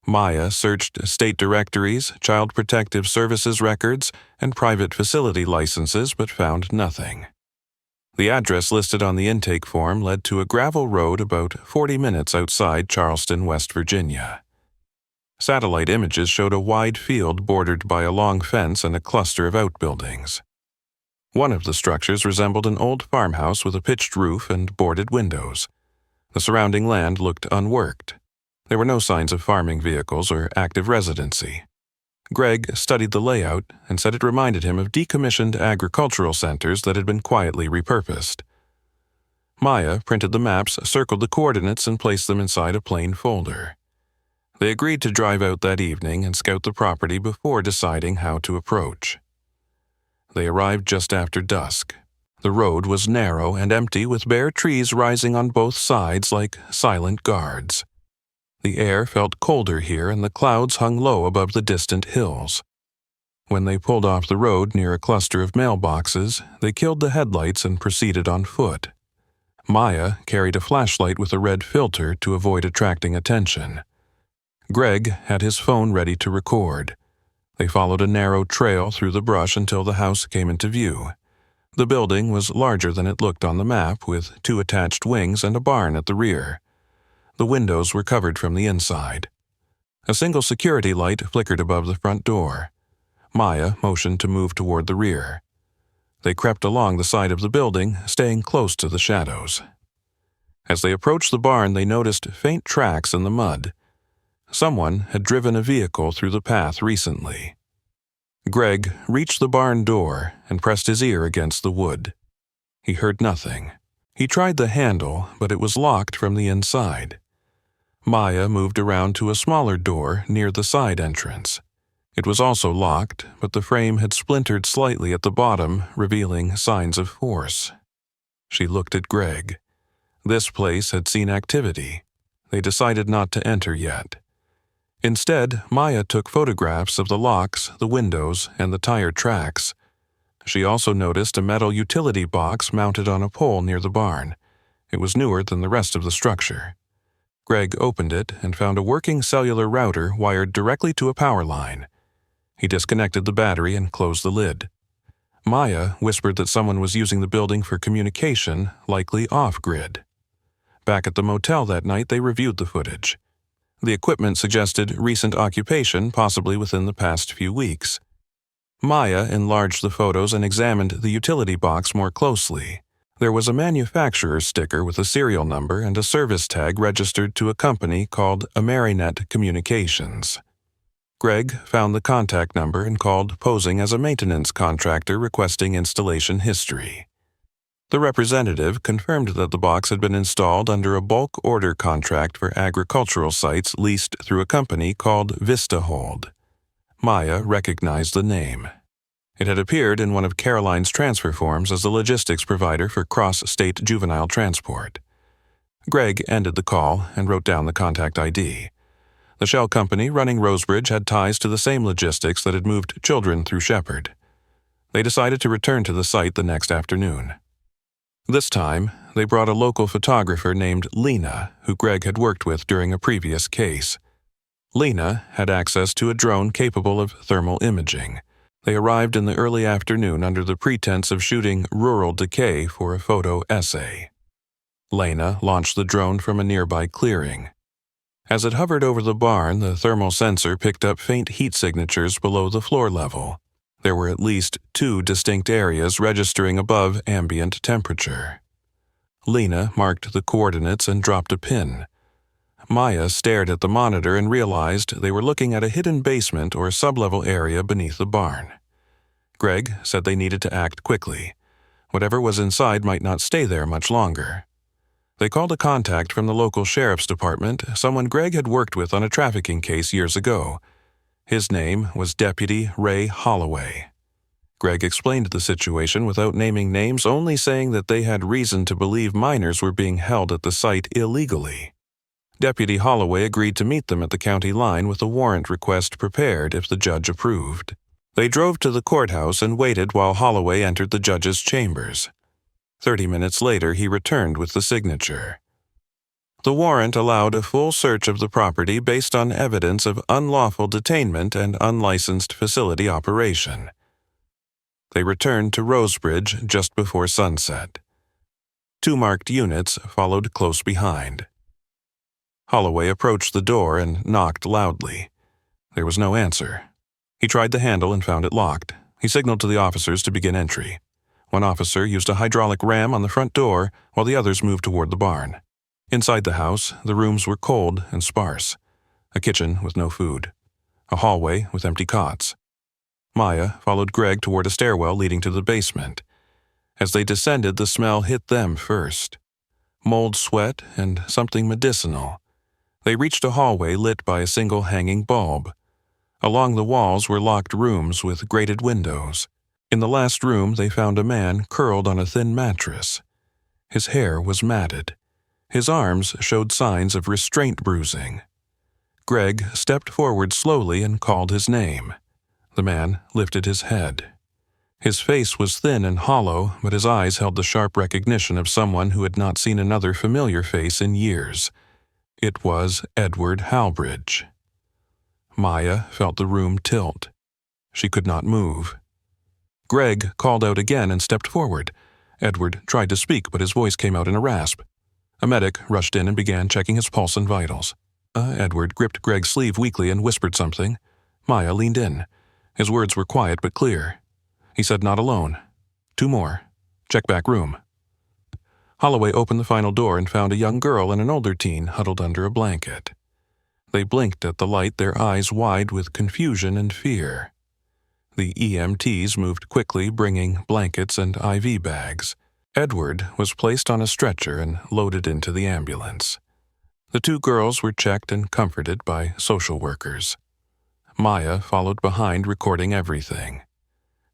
Maya searched state directories, Child Protective Services records, and private facility licenses, but found nothing. The address listed on the intake form led to a gravel road about 40 minutes outside Charleston, West Virginia. Satellite images showed a wide field bordered by a long fence and a cluster of outbuildings. One of the structures resembled an old farmhouse with a pitched roof and boarded windows. The surrounding land looked unworked. There were no signs of farming vehicles or active residency. Greg studied the layout and said it reminded him of decommissioned agricultural centers that had been quietly repurposed. Maya printed the maps, circled the coordinates, and placed them inside a plain folder. They agreed to drive out that evening and scout the property before deciding how to approach. They arrived just after dusk. The road was narrow and empty, with bare trees rising on both sides like silent guards. The air felt colder here, and the clouds hung low above the distant hills. When they pulled off the road near a cluster of mailboxes, they killed the headlights and proceeded on foot. Maya carried a flashlight with a red filter to avoid attracting attention. Greg had his phone ready to record. They followed a narrow trail through the brush until the house came into view. The building was larger than it looked on the map, with 2 attached wings and a barn at the rear. The windows were covered from the inside. A single security light flickered above the front door. Maya motioned to move toward the rear. They crept along the side of the building, staying close to the shadows. As they approached the barn, they noticed faint tracks in the mud. Someone had driven a vehicle through the path recently. Greg reached the barn door and pressed his ear against the wood. He heard nothing. He tried the handle, but it was locked from the inside. Maya moved around to a smaller door near the side entrance. It was also locked, but the frame had splintered slightly at the bottom, revealing signs of force. She looked at Greg. This place had seen activity. They decided not to enter yet. Instead, Maya took photographs of the locks, the windows, and the tire tracks. She also noticed a metal utility box mounted on a pole near the barn. It was newer than the rest of the structure. Greg opened it and found a working cellular router wired directly to a power line. He disconnected the battery and closed the lid. Maya whispered that someone was using the building for communication, likely off-grid. Back at the motel that night, they reviewed the footage. The equipment suggested recent occupation, possibly within the past few weeks. Maya enlarged the photos and examined the utility box more closely. There was a manufacturer's sticker with a serial number and a service tag registered to a company called Amerinet Communications. Greg found the contact number and called, posing as a maintenance contractor requesting installation history. The representative confirmed that the box had been installed under a bulk order contract for agricultural sites leased through a company called VistaHold. Maya recognized the name. It had appeared in one of Caroline's transfer forms as a logistics provider for cross-state juvenile transport. Greg ended the call and wrote down the contact ID. The shell company running Rosebridge had ties to the same logistics that had moved children through Shepherd. They decided to return to the site the next afternoon. This time, they brought a local photographer named Lena, who Greg had worked with during a previous case. Lena had access to a drone capable of thermal imaging. They arrived in the early afternoon under the pretense of shooting rural decay for a photo essay. Lena launched the drone from a nearby clearing. As it hovered over the barn, the thermal sensor picked up faint heat signatures below the floor level. There were at least 2 distinct areas registering above ambient temperature. Lena marked the coordinates and dropped a pin. Maya stared at the monitor and realized they were looking at a hidden basement or sublevel area beneath the barn. Greg said they needed to act quickly. Whatever was inside might not stay there much longer. They called a contact from the local sheriff's department, someone Greg had worked with on a trafficking case years ago. His name was Deputy Ray Holloway. Greg explained the situation without naming names, only saying that they had reason to believe minors were being held at the site illegally. Deputy Holloway agreed to meet them at the county line with a warrant request prepared if the judge approved. They drove to the courthouse and waited while Holloway entered the judge's chambers. 30 minutes later, he returned with the signature. The warrant allowed a full search of the property based on evidence of unlawful detainment and unlicensed facility operation. They returned to Rosebridge just before sunset. 2 marked units followed close behind. Holloway approached the door and knocked loudly. There was no answer. He tried the handle and found it locked. He signaled to the officers to begin entry. One officer used a hydraulic ram on the front door while the others moved toward the barn. Inside the house, the rooms were cold and sparse. A kitchen with no food. A hallway with empty cots. Maya followed Greg toward a stairwell leading to the basement. As they descended, the smell hit them first. Mold sweat and something medicinal. They reached a hallway lit by a single hanging bulb. Along the walls were locked rooms with grated windows. In the last room, they found a man curled on a thin mattress. His hair was matted. His arms showed signs of restraint bruising. Greg stepped forward slowly and called his name. The man lifted his head. His face was thin and hollow, but his eyes held the sharp recognition of someone who had not seen another familiar face in years. It was Edward Halbridge. Maya felt the room tilt. She could not move. Greg called out again and stepped forward. Edward tried to speak, but his voice came out in a rasp. A medic rushed in and began checking his pulse and vitals. Edward gripped Greg's sleeve weakly and whispered something. Maya leaned in. His words were quiet but clear. He said, "Not alone. 2 more. Check back room." Holloway opened the final door and found a young girl and an older teen huddled under a blanket. They blinked at the light, their eyes wide with confusion and fear. The EMTs moved quickly, bringing blankets and IV bags. Edward was placed on a stretcher and loaded into the ambulance. The 2 girls were checked and comforted by social workers. Maya followed behind, recording everything.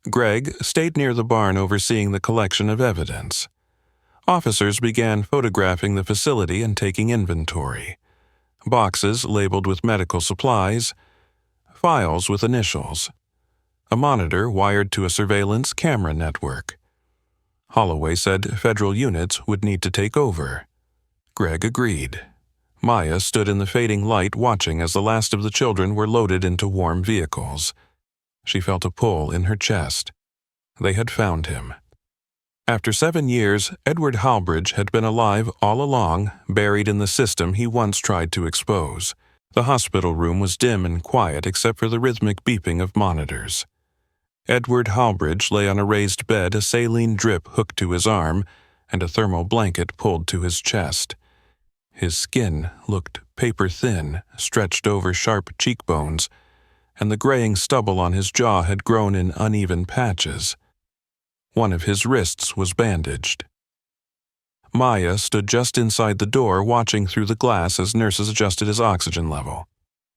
Greg stayed near the barn overseeing the collection of evidence. Officers began photographing the facility and taking inventory. Boxes labeled with medical supplies, files with initials, a monitor wired to a surveillance camera network. Holloway said federal units would need to take over. Greg agreed. Maya stood in the fading light watching as the last of the children were loaded into warm vehicles. She felt a pull in her chest. They had found him. After 7 years, Edward Halbridge had been alive all along, buried in the system he once tried to expose. The hospital room was dim and quiet except for the rhythmic beeping of monitors. Edward Halbridge lay on a raised bed, a saline drip hooked to his arm, and a thermal blanket pulled to his chest. His skin looked paper-thin, stretched over sharp cheekbones, and the graying stubble on his jaw had grown in uneven patches. One of his wrists was bandaged. Maya stood just inside the door watching through the glass as nurses adjusted his oxygen level.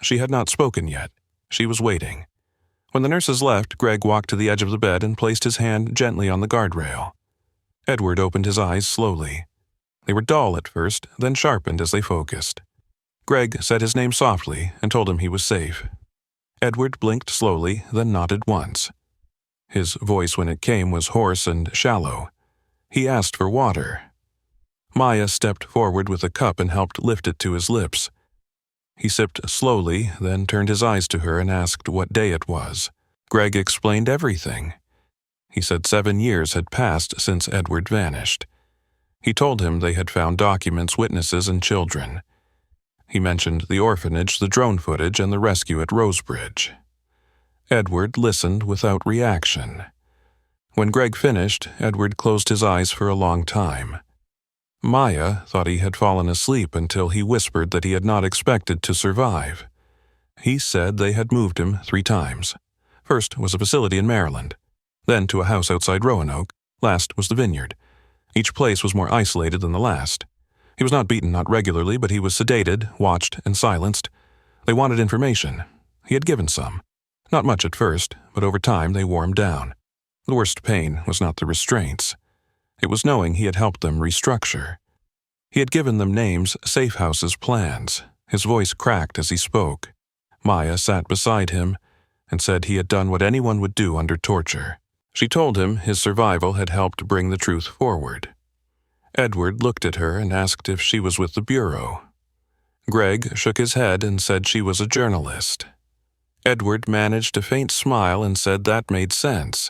She had not spoken yet. She was waiting. When the nurses left, Greg walked to the edge of the bed and placed his hand gently on the guardrail. Edward opened his eyes slowly. They were dull at first, then sharpened as they focused. Greg said his name softly and told him he was safe. Edward blinked slowly, then nodded once. His voice when it came was hoarse and shallow. He asked for water. Maya stepped forward with a cup and helped lift it to his lips. He sipped slowly, then turned his eyes to her and asked what day it was. Greg explained everything. He said 7 years had passed since Edward vanished. He told him they had found documents, witnesses, and children. He mentioned the orphanage, the drone footage, and the rescue at Rosebridge. Edward listened without reaction. When Greg finished, Edward closed his eyes for a long time. Maya thought he had fallen asleep until he whispered that he had not expected to survive. He said they had moved him 3 times. First was a facility in Maryland, then to a house outside Roanoke, last was the vineyard. Each place was more isolated than the last. He was not beaten, not regularly, but he was sedated, watched, and silenced. They wanted information. He had given some. Not much at first, but over time they wore him down. The worst pain was not the restraints. It was knowing he had helped them restructure. He had given them names, safe houses, plans. His voice cracked as he spoke. Maya sat beside him and said he had done what anyone would do under torture. She told him his survival had helped bring the truth forward. Edward looked at her and asked if she was with the Bureau. Greg shook his head and said she was a journalist. Edward managed a faint smile and said that made sense.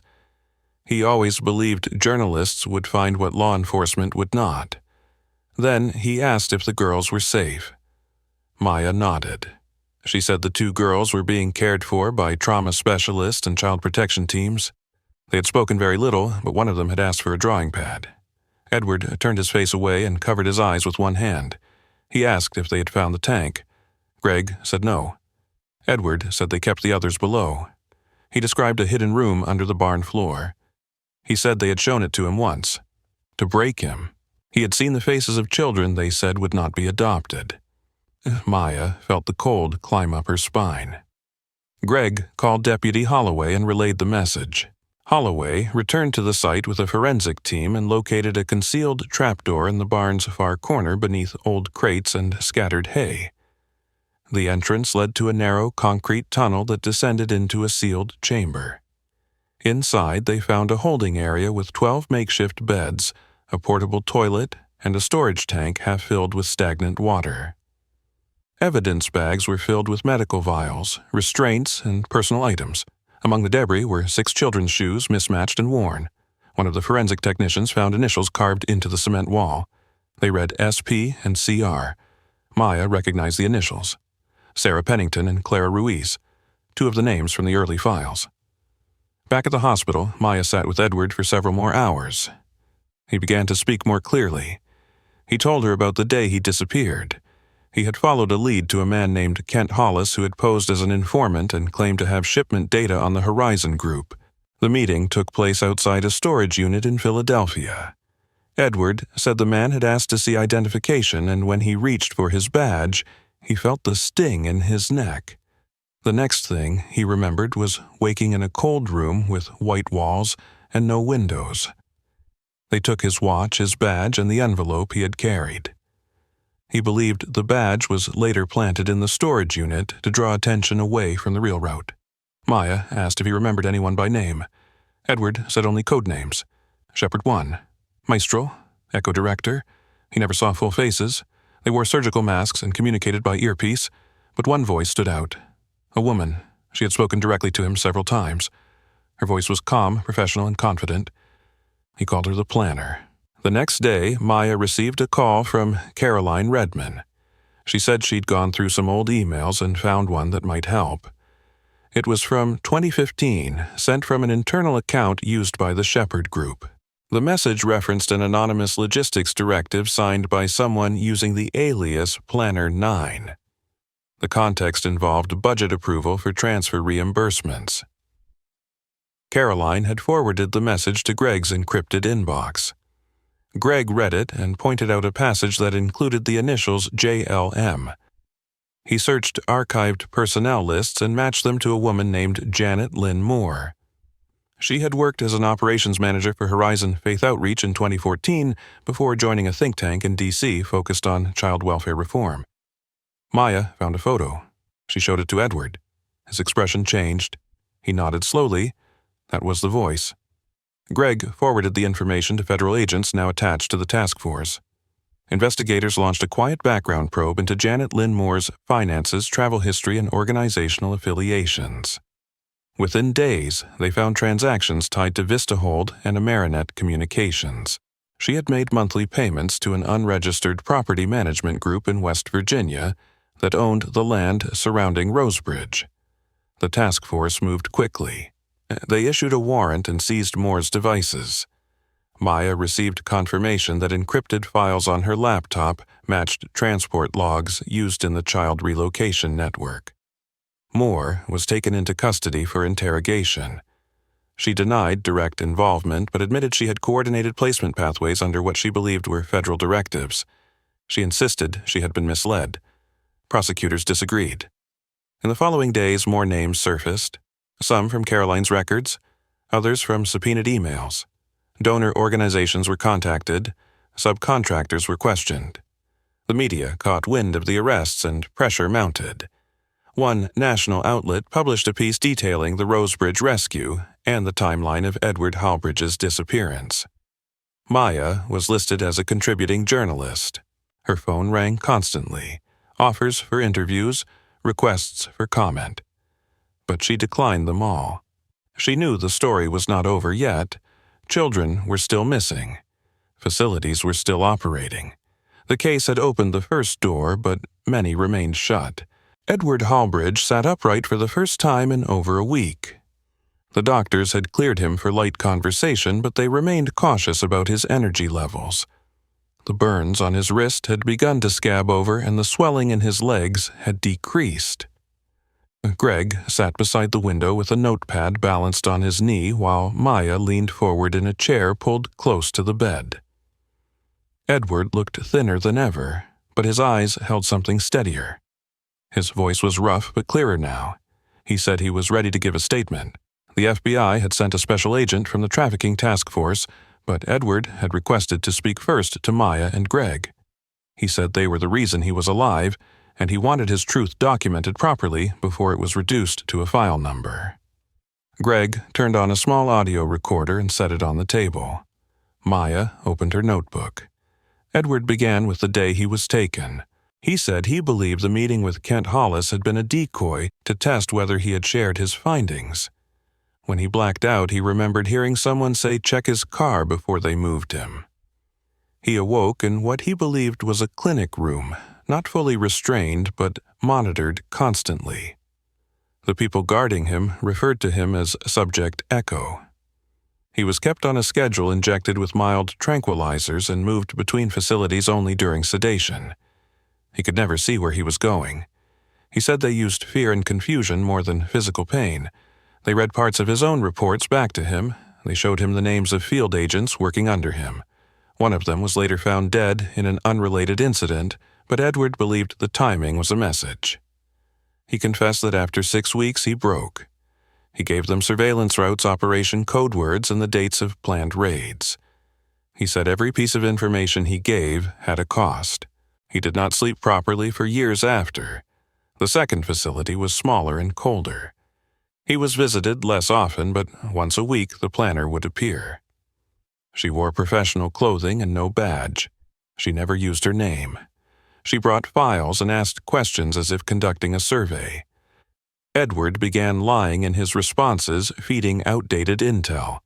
He always believed journalists would find what law enforcement would not. Then he asked if the girls were safe. Maya nodded. She said the 2 girls were being cared for by trauma specialists and child protection teams. They had spoken very little, but one of them had asked for a drawing pad. Edward turned his face away and covered his eyes with one hand. He asked if they had found the tank. Greg said no. Edward said they kept the others below. He described a hidden room under the barn floor. He said they had shown it to him once. To break him. He had seen the faces of children they said would not be adopted. Maya felt the cold climb up her spine. Greg called Deputy Holloway and relayed the message. Holloway returned to the site with a forensic team and located a concealed trapdoor in the barn's far corner beneath old crates and scattered hay. The entrance led to a narrow concrete tunnel that descended into a sealed chamber. Inside, they found a holding area with 12 makeshift beds, a portable toilet, and a storage tank half filled with stagnant water. Evidence bags were filled with medical vials, restraints, and personal items. Among the debris were 6 children's shoes mismatched and worn. One of the forensic technicians found initials carved into the cement wall. They read SP and CR. Maya recognized the initials. Sarah Pennington and Clara Ruiz, 2 of the names from the early files. Back at the hospital, Maya sat with Edward for several more hours. He began to speak more clearly. He told her about the day he disappeared. He had followed a lead to a man named Kent Hollis who had posed as an informant and claimed to have shipment data on the Horizon Group. The meeting took place outside a storage unit in Philadelphia. Edward said the man had asked to see identification, and when he reached for his badge, he felt the sting in his neck. The next thing he remembered was waking in a cold room with white walls and no windows. They took his watch, his badge, and the envelope he had carried. He believed the badge was later planted in the storage unit to draw attention away from the real route. Maya asked if he remembered anyone by name. Edward said only code names. Shepherd 1, Maestro, Echo Director. He never saw full faces. They wore surgical masks and communicated by earpiece, but one voice stood out. A woman. She had spoken directly to him several times. Her voice was calm, professional, and confident. He called her the planner. The next day, Maya received a call from Caroline Redman. She said she'd gone through some old emails and found one that might help. It was from 2015, sent from an internal account used by the Shepherd Group. The message referenced an anonymous logistics directive signed by someone using the alias Planner 9. The context involved budget approval for transfer reimbursements. Caroline had forwarded the message to Greg's encrypted inbox. Greg read it and pointed out a passage that included the initials JLM. He searched archived personnel lists and matched them to a woman named Janet Lynn Moore. She had worked as an operations manager for Horizon Faith Outreach in 2014 before joining a think tank in D.C. focused on child welfare reform. Maya found a photo. She showed it to Edward. His expression changed. He nodded slowly. That was the voice. Greg forwarded the information to federal agents now attached to the task force. Investigators launched a quiet background probe into Janet Lynn Moore's finances, travel history, and organizational affiliations. Within days, they found transactions tied to VistaHold and Amerinet Communications. She had made monthly payments to an unregistered property management group in West Virginia that owned the land surrounding Rosebridge. The task force moved quickly. They issued a warrant and seized Moore's devices. Maya received confirmation that encrypted files on her laptop matched transport logs used in the child relocation network. Moore was taken into custody for interrogation. She denied direct involvement but admitted she had coordinated placement pathways under what she believed were federal directives. She insisted she had been misled. Prosecutors disagreed. In the following days, more names surfaced, some from Caroline's records, others from subpoenaed emails. Donor organizations were contacted, subcontractors were questioned. The media caught wind of the arrests and pressure mounted. One national outlet published a piece detailing the Rosebridge rescue and the timeline of Edward Halbridge's disappearance. Maya was listed as a contributing journalist. Her phone rang constantly, offers for interviews, requests for comment. But she declined them all. She knew the story was not over yet. Children were still missing. Facilities were still operating. The case had opened the first door, but many remained shut. Edward Halbridge sat upright for the first time in over a week. The doctors had cleared him for light conversation, but they remained cautious about his energy levels. The burns on his wrist had begun to scab over, and the swelling in his legs had decreased. Greg sat beside the window with a notepad balanced on his knee while Maya leaned forward in a chair pulled close to the bed. Edward looked thinner than ever, but his eyes held something steadier. His voice was rough but clearer now. He said he was ready to give a statement. The FBI had sent a special agent from the trafficking task force, but Edward had requested to speak first to Maya and Greg. He said they were the reason he was alive, and he wanted his truth documented properly before it was reduced to a file number. Greg turned on a small audio recorder and set it on the table. Maya opened her notebook. Edward began with the day he was taken. He said he believed the meeting with Kent Hollis had been a decoy to test whether he had shared his findings. When he blacked out, he remembered hearing someone say check his car before they moved him. He awoke in what he believed was a clinic room, not fully restrained but monitored constantly. The people guarding him referred to him as Subject Echo. He was kept on a schedule injected with mild tranquilizers and moved between facilities only during sedation. He could never see where he was going. He said they used fear and confusion more than physical pain. They read parts of his own reports back to him. They showed him the names of field agents working under him. One of them was later found dead in an unrelated incident, but Edward believed the timing was a message. He confessed that after 6 weeks he broke. He gave them surveillance routes, operation code words, and the dates of planned raids. He said every piece of information he gave had a cost. He did not sleep properly for years after. The second facility was smaller and colder. He was visited less often, but once a week the planner would appear. She wore professional clothing and no badge. She never used her name. She brought files and asked questions as if conducting a survey. Edward began lying in his responses, feeding outdated intel.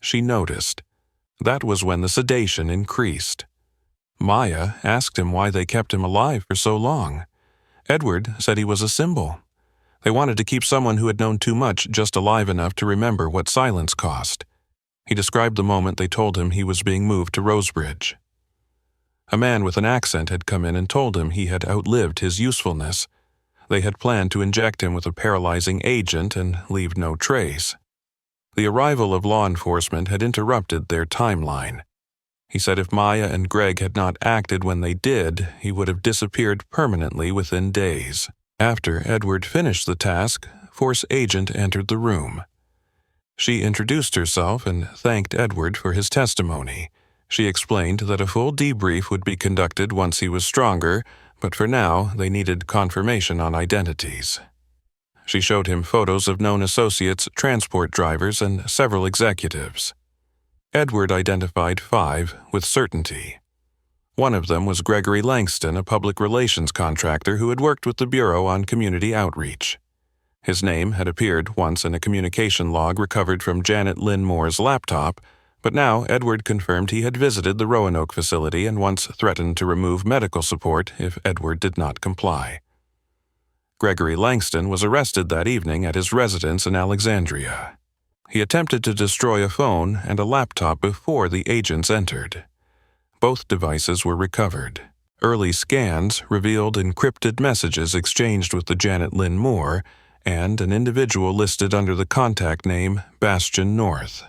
She noticed. That was when the sedation increased. Maya asked him why they kept him alive for so long. Edward said he was a symbol. They wanted to keep someone who had known too much just alive enough to remember what silence cost. He described the moment they told him he was being moved to Rosebridge. A man with an accent had come in and told him he had outlived his usefulness. They had planned to inject him with a paralyzing agent and leave no trace. The arrival of law enforcement had interrupted their timeline. He said if Maya and Greg had not acted when they did, he would have disappeared permanently within days. After Edward finished the task, Force Agent entered the room. She introduced herself and thanked Edward for his testimony. She explained that a full debrief would be conducted once he was stronger, but for now they needed confirmation on identities. She showed him photos of known associates, transport drivers, and several executives. Edward identified 5 with certainty. One of them was Gregory Langston, a public relations contractor who had worked with the Bureau on community outreach. His name had appeared once in a communication log recovered from Janet Lynn Moore's laptop, but now Edward confirmed he had visited the Roanoke facility and once threatened to remove medical support if Edward did not comply. Gregory Langston was arrested that evening at his residence in Alexandria. He attempted to destroy a phone and a laptop before the agents entered. Both devices were recovered. Early scans revealed encrypted messages exchanged with the Janet Lynn Moore and an individual listed under the contact name Bastion North.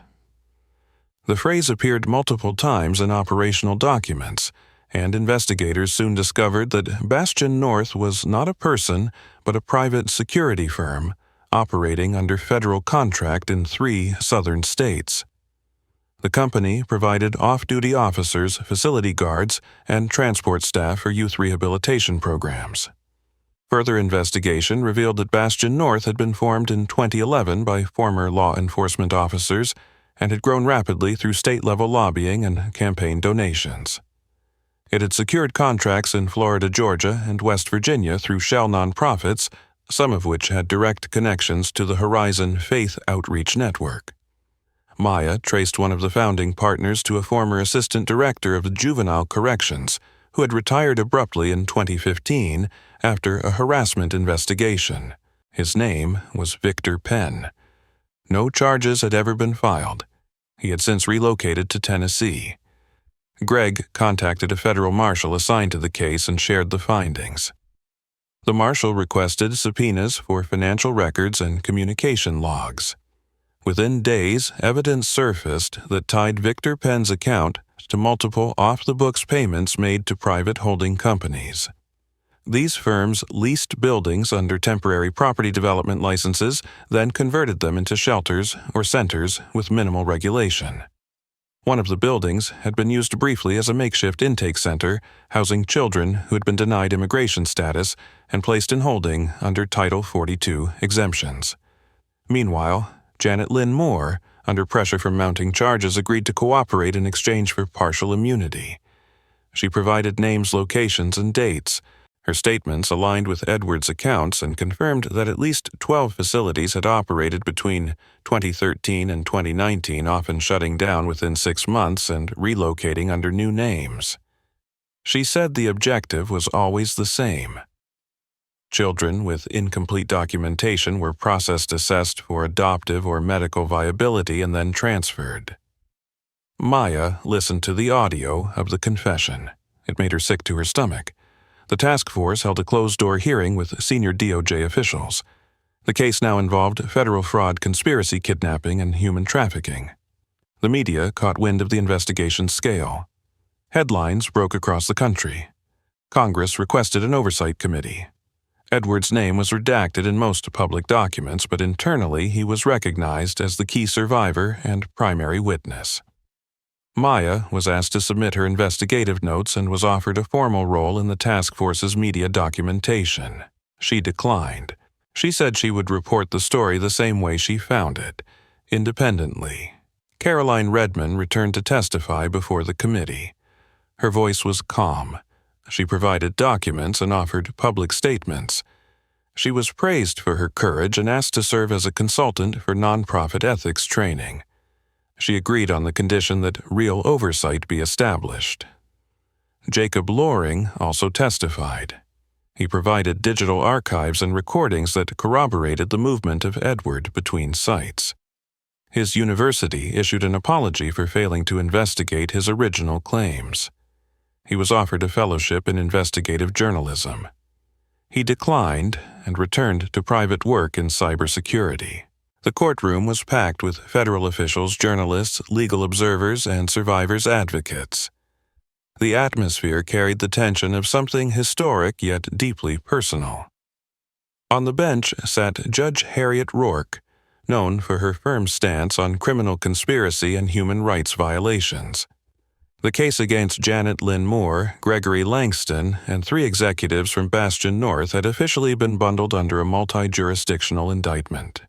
The phrase appeared multiple times in operational documents, and investigators soon discovered that Bastion North was not a person but a private security firm operating under federal contract in 3 southern states. The company provided off-duty officers, facility guards, and transport staff for youth rehabilitation programs. Further investigation revealed that Bastion North had been formed in 2011 by former law enforcement officers and had grown rapidly through state-level lobbying and campaign donations. It had secured contracts in Florida, Georgia, and West Virginia through shell nonprofits, some of which had direct connections to the Horizon Faith Outreach Network. Maya traced one of the founding partners to a former assistant director of juvenile corrections who had retired abruptly in 2015 after a harassment investigation. His name was Victor Penn. No charges had ever been filed. He had since relocated to Tennessee. Greg contacted a federal marshal assigned to the case and shared the findings. The marshal requested subpoenas for financial records and communication logs. Within days, evidence surfaced that tied Victor Penn's account to multiple off-the-books payments made to private holding companies. These firms leased buildings under temporary property development licenses, then converted them into shelters or centers with minimal regulation. One of the buildings had been used briefly as a makeshift intake center, housing children who had been denied immigration status and placed in holding under Title 42 exemptions. Meanwhile, Janet Lynn Moore, under pressure from mounting charges, agreed to cooperate in exchange for partial immunity. She provided names, locations, and dates. Her statements aligned with Edward's accounts and confirmed that at least 12 facilities had operated between 2013 and 2019, often shutting down within 6 months and relocating under new names. She said the objective was always the same. Children with incomplete documentation were assessed for adoptive or medical viability and then transferred. Maya listened to the audio of the confession. It made her sick to her stomach. The task force held a closed-door hearing with senior DOJ officials. The case now involved federal fraud, conspiracy, kidnapping, and human trafficking. The media caught wind of the investigation's scale. Headlines broke across the country. Congress requested an oversight committee. Edward's name was redacted in most public documents, but internally he was recognized as the key survivor and primary witness. Maya was asked to submit her investigative notes and was offered a formal role in the task force's media documentation. She declined. She said she would report the story the same way she found it, independently. Caroline Redman returned to testify before the committee. Her voice was calm. She provided documents and offered public statements. She was praised for her courage and asked to serve as a consultant for nonprofit ethics training. She agreed on the condition that real oversight be established. Jacob Loring also testified. He provided digital archives and recordings that corroborated the movement of Edward between sites. His university issued an apology for failing to investigate his original claims. He was offered a fellowship in investigative journalism. He declined and returned to private work in cybersecurity. The courtroom was packed with federal officials, journalists, legal observers, and survivors' advocates. The atmosphere carried the tension of something historic yet deeply personal. On the bench sat Judge Harriet Rourke, known for her firm stance on criminal conspiracy and human rights violations. The case against Janet Lynn Moore, Gregory Langston, and 3 executives from Bastion North had officially been bundled under a multi-jurisdictional indictment.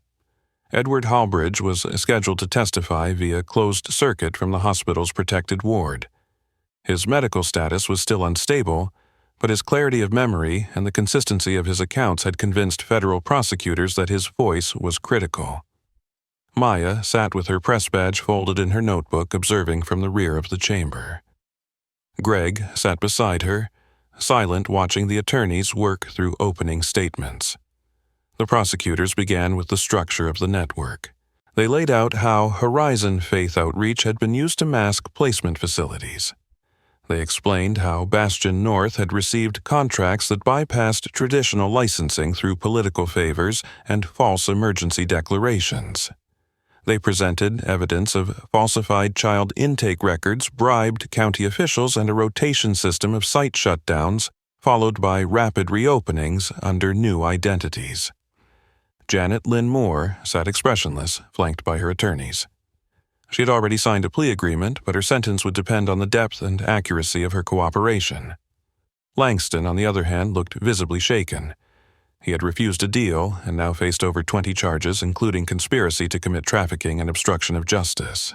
Edward Halbridge was scheduled to testify via closed circuit from the hospital's protected ward. His medical status was still unstable, but his clarity of memory and the consistency of his accounts had convinced federal prosecutors that his voice was critical. Maya sat with her press badge folded in her notebook, observing from the rear of the chamber. Greg sat beside her, silent, watching the attorneys work through opening statements. The prosecutors began with the structure of the network. They laid out how Horizon Faith Outreach had been used to mask placement facilities. They explained how Bastion North had received contracts that bypassed traditional licensing through political favors and false emergency declarations. They presented evidence of falsified child intake records, bribed county officials, and a rotation system of site shutdowns, followed by rapid reopenings under new identities. Janet Lynn Moore sat expressionless, flanked by her attorneys. She had already signed a plea agreement, but her sentence would depend on the depth and accuracy of her cooperation. Langston, on the other hand, looked visibly shaken. He had refused a deal and now faced over 20 charges, including conspiracy to commit trafficking and obstruction of justice.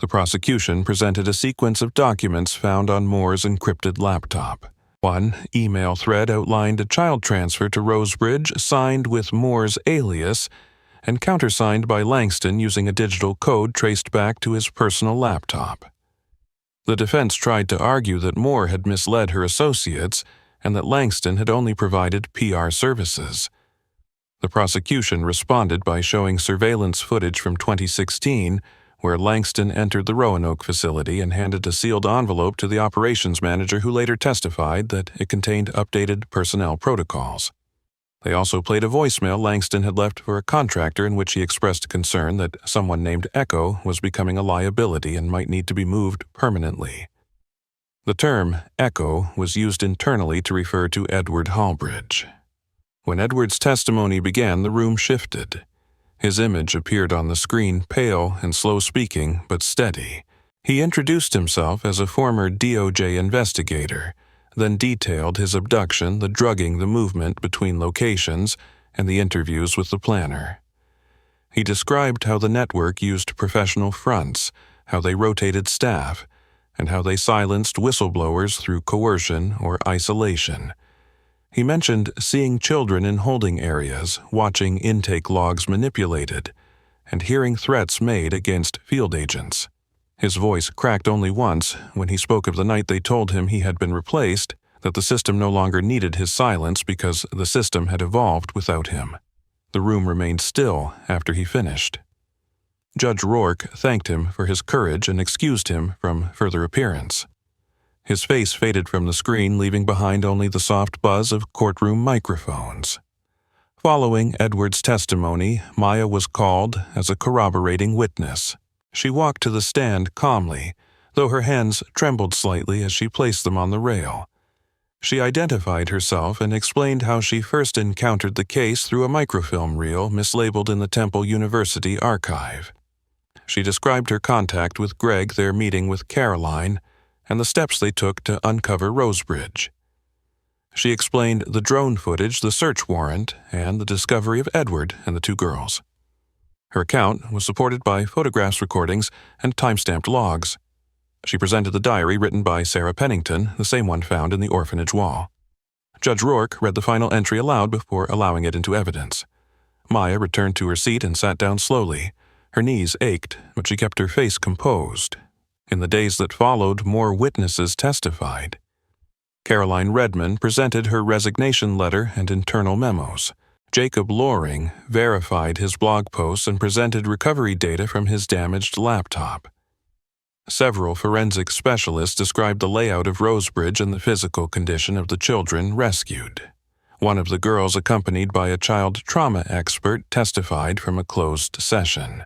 The prosecution presented a sequence of documents found on Moore's encrypted laptop. One email thread outlined a child transfer to Rosebridge signed with Moore's alias and countersigned by Langston using a digital code traced back to his personal laptop. The defense tried to argue that Moore had misled her associates and that Langston had only provided PR services. The prosecution responded by showing surveillance footage from 2016 where Langston entered the Roanoke facility and handed a sealed envelope to the operations manager, who later testified that it contained updated personnel protocols. They also played a voicemail Langston had left for a contractor in which he expressed concern that someone named Echo was becoming a liability and might need to be moved permanently. The term Echo was used internally to refer to Edward Halbridge. When Edward's testimony began, the room shifted. His image appeared on the screen, pale and slow-speaking, but steady. He introduced himself as a former DOJ investigator, then detailed his abduction, the drugging, the movement between locations, and the interviews with the planner. He described how the network used professional fronts, how they rotated staff, and how they silenced whistleblowers through coercion or isolation. He mentioned seeing children in holding areas, watching intake logs manipulated, and hearing threats made against field agents. His voice cracked only once when he spoke of the night they told him he had been replaced, that the system no longer needed his silence because the system had evolved without him. The room remained still after he finished. Judge Rourke thanked him for his courage and excused him from further appearance. His face faded from the screen, leaving behind only the soft buzz of courtroom microphones. Following Edward's testimony, Maya was called as a corroborating witness. She walked to the stand calmly, though her hands trembled slightly as she placed them on the rail. She identified herself and explained how she first encountered the case through a microfilm reel mislabeled in the Temple University archive. She described her contact with Greg, their meeting with Caroline, and the steps they took to uncover Rosebridge. She explained the drone footage, the search warrant, and the discovery of Edward and the 2 girls. Her account was supported by photographs, recordings, and time-stamped logs. She presented the diary written by Sarah Pennington, the same one found in the orphanage wall. Judge Rourke read the final entry aloud before allowing it into evidence. Maya returned to her seat and sat down slowly. Her knees ached, but she kept her face composed. In the days that followed, more witnesses testified. Caroline Redmond presented her resignation letter and internal memos. Jacob Loring verified his blog posts and presented recovery data from his damaged laptop. Several forensic specialists described the layout of Rosebridge and the physical condition of the children rescued. One of the girls, accompanied by a child trauma expert, testified from a closed session.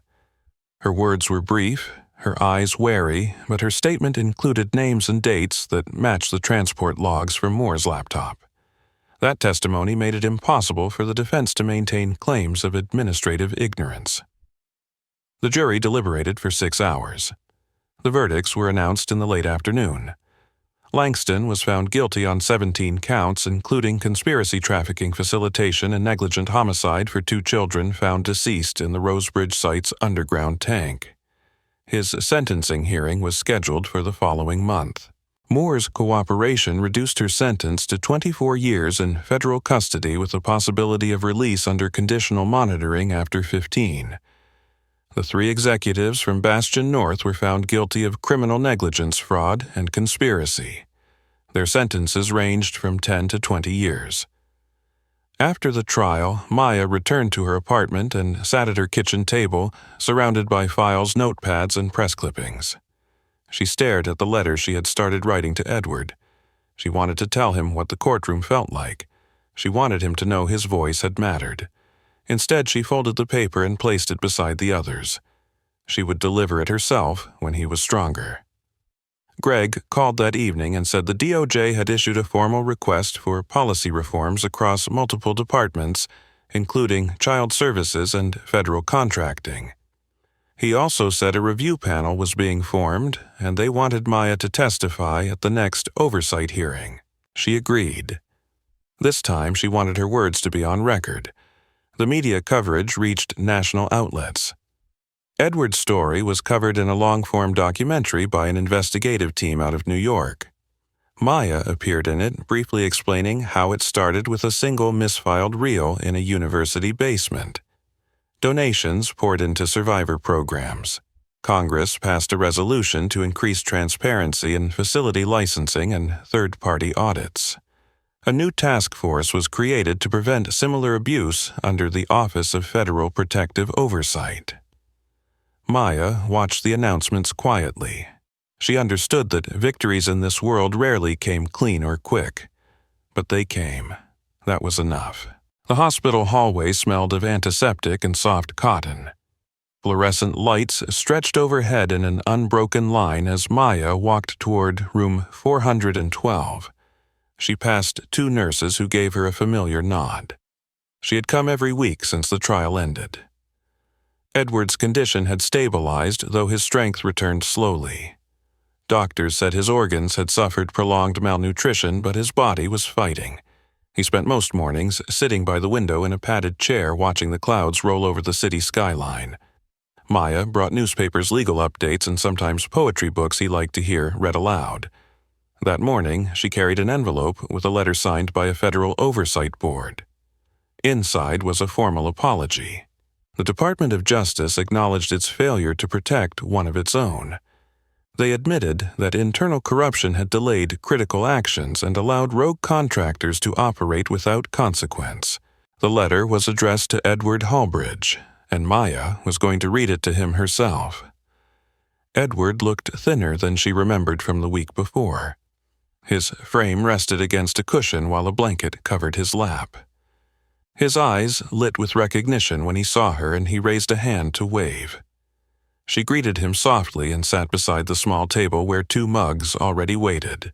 Her words were brief, her eyes wary, but her statement included names and dates that matched the transport logs from Moore's laptop. That testimony made it impossible for the defense to maintain claims of administrative ignorance. The jury deliberated for 6 hours. The verdicts were announced in the late afternoon. Langston was found guilty on 17 counts, including conspiracy, trafficking, facilitation, and negligent homicide for 2 children found deceased in the Rosebridge site's underground tank. His sentencing hearing was scheduled for the following month. Moore's cooperation reduced her sentence to 24 years in federal custody with the possibility of release under conditional monitoring after 15. The 3 executives from Bastion North were found guilty of criminal negligence, fraud, and conspiracy. Their sentences ranged from 10 to 20 years. After the trial, Maya returned to her apartment and sat at her kitchen table, surrounded by files, notepads, and press clippings. She stared at the letter she had started writing to Edward. She wanted to tell him what the courtroom felt like. She wanted him to know his voice had mattered. Instead, she folded the paper and placed it beside the others. She would deliver it herself when he was stronger. Greg called that evening and said the DOJ had issued a formal request for policy reforms across multiple departments, including child services and federal contracting. He also said a review panel was being formed, and they wanted Maya to testify at the next oversight hearing. She agreed. This time, she wanted her words to be on record. The media coverage reached national outlets. Edward's story was covered in a long-form documentary by an investigative team out of New York. Maya appeared in it, briefly explaining how it started with a single misfiled reel in a university basement. Donations poured into survivor programs. Congress passed a resolution to increase transparency in facility licensing and third-party audits. A new task force was created to prevent similar abuse under the Office of Federal Protective Oversight. Maya watched the announcements quietly. She understood that victories in this world rarely came clean or quick. But they came. That was enough. The hospital hallway smelled of antiseptic and soft cotton. Fluorescent lights stretched overhead in an unbroken line as Maya walked toward room 412. She passed 2 nurses who gave her a familiar nod. She had come every week since the trial ended. Edward's condition had stabilized, though his strength returned slowly. Doctors said his organs had suffered prolonged malnutrition, but his body was fighting. He spent most mornings sitting by the window in a padded chair watching the clouds roll over the city skyline. Maya brought newspapers, legal updates, and sometimes poetry books he liked to hear read aloud. That morning, she carried an envelope with a letter signed by a federal oversight board. Inside was a formal apology. The Department of Justice acknowledged its failure to protect one of its own. They admitted that internal corruption had delayed critical actions and allowed rogue contractors to operate without consequence. The letter was addressed to Edward Halbridge, and Maya was going to read it to him herself. Edward looked thinner than she remembered from the week before. His frame rested against a cushion while a blanket covered his lap. His eyes lit with recognition when he saw her, and he raised a hand to wave. She greeted him softly and sat beside the small table where 2 mugs already waited.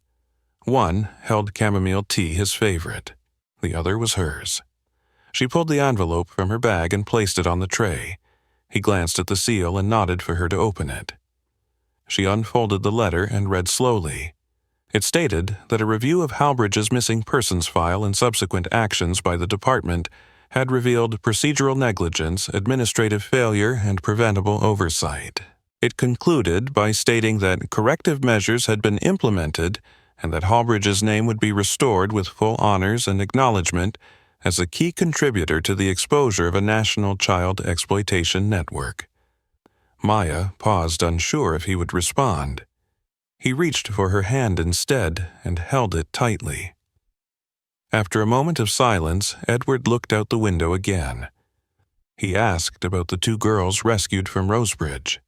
One held chamomile tea, his favorite. The other was hers. She pulled the envelope from her bag and placed it on the tray. He glanced at the seal and nodded for her to open it. She unfolded the letter and read slowly. It stated that a review of Halbridge's missing persons file and subsequent actions by the department had revealed procedural negligence, administrative failure, and preventable oversight. It concluded by stating that corrective measures had been implemented and that Halbridge's name would be restored with full honors and acknowledgement as a key contributor to the exposure of a national child exploitation network. Maya paused, unsure if he would respond. He reached for her hand instead and held it tightly. After a moment of silence, Edward looked out the window again. He asked about the 2 girls rescued from Rosebridge.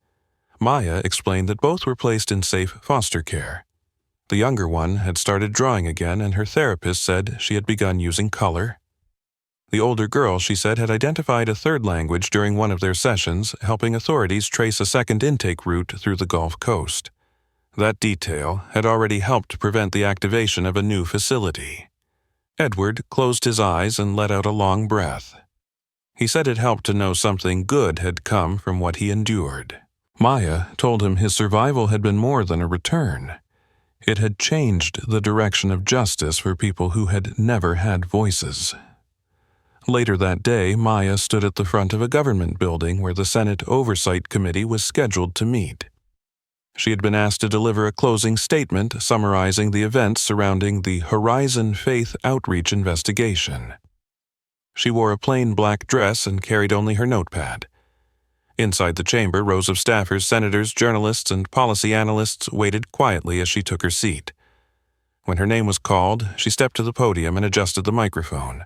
Maya explained that both were placed in safe foster care. The younger one had started drawing again, and her therapist said she had begun using color, The older girl, she said, had identified a third language during one of their sessions, helping authorities trace a second intake route through the Gulf Coast. That detail had already helped prevent the activation of a new facility. Edward closed his eyes and let out a long breath. He said it helped to know something good had come from what he endured. Maya told him his survival had been more than a return. It had changed the direction of justice for people who had never had voices. Later that day, Maya stood at the front of a government building where the Senate Oversight Committee was scheduled to meet. She had been asked to deliver a closing statement summarizing the events surrounding the Horizon Faith Outreach investigation. She wore a plain black dress and carried only her notepad. Inside the chamber, rows of staffers, senators, journalists, and policy analysts waited quietly as she took her seat. When her name was called, she stepped to the podium and adjusted the microphone.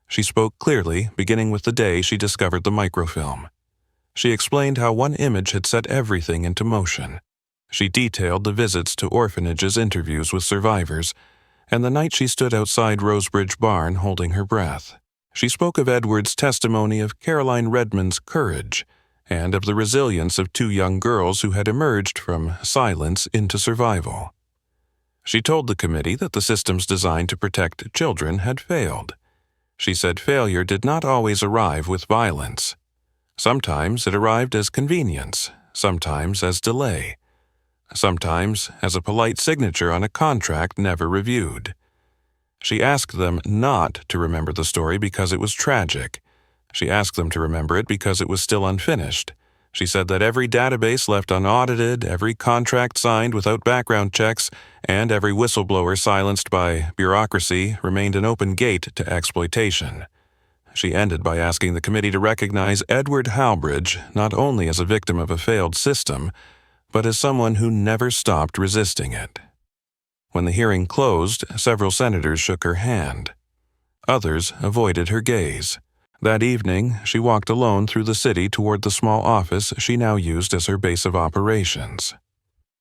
She spoke clearly, beginning with the day she discovered the microfilm. She explained how one image had set everything into motion. She detailed the visits to orphanages, interviews with survivors, and the night she stood outside Rosebridge Barn holding her breath. She spoke of Edward's testimony of Caroline Redmond's courage, and of the resilience of two young girls who had emerged from silence into survival. She told the committee that the systems designed to protect children had failed. She said failure did not always arrive with violence. Sometimes it arrived as convenience, sometimes as delay, sometimes as a polite signature on a contract never reviewed. She asked them not to remember the story because it was tragic. She asked them to remember it because it was still unfinished. She said that every database left unaudited, every contract signed without background checks, and every whistleblower silenced by bureaucracy remained an open gate to exploitation. She ended by asking the committee to recognize Edward Halbridge not only as a victim of a failed system, but as someone who never stopped resisting it. When the hearing closed, several senators shook her hand. Others avoided her gaze. That evening, she walked alone through the city toward the small office she now used as her base of operations.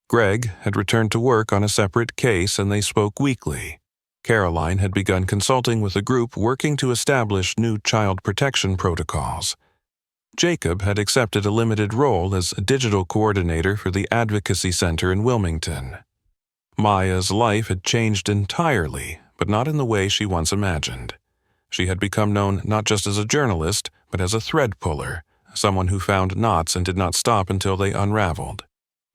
Greg had returned to work on a separate case and they spoke weekly. Caroline had begun consulting with a group working to establish new child protection protocols. Jacob had accepted a limited role as a digital coordinator for the Advocacy Center in Wilmington. Maya's life had changed entirely, but not in the way she once imagined. She had become known not just as a journalist, but as a thread puller, someone who found knots and did not stop until they unraveled.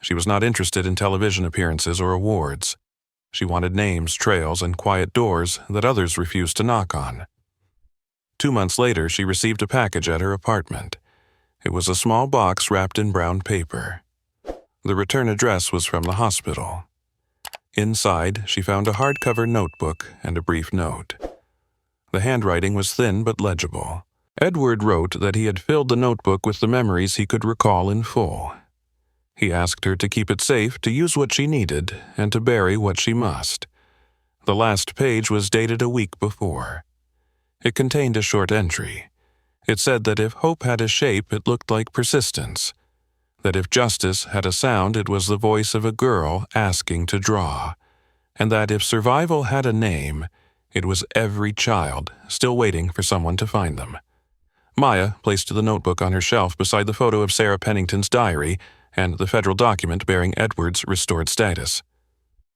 She was not interested in television appearances or awards. She wanted names, trails, and quiet doors that others refused to knock on. 2 months later, she received a package at her apartment. It was a small box wrapped in brown paper. The return address was from the hospital. Inside, she found a hardcover notebook and a brief note. The handwriting was thin but legible. Edward wrote that he had filled the notebook with the memories he could recall in full. He asked her to keep it safe, to use what she needed, and to bury what she must. The last page was dated a week before. It contained a short entry. It said that if hope had a shape, it looked like persistence. That if justice had a sound, it was the voice of a girl asking to draw. And that if survival had a name, it was every child still waiting for someone to find them. Maya placed the notebook on her shelf beside the photo of Sarah Pennington's diary and the federal document bearing Edward's restored status.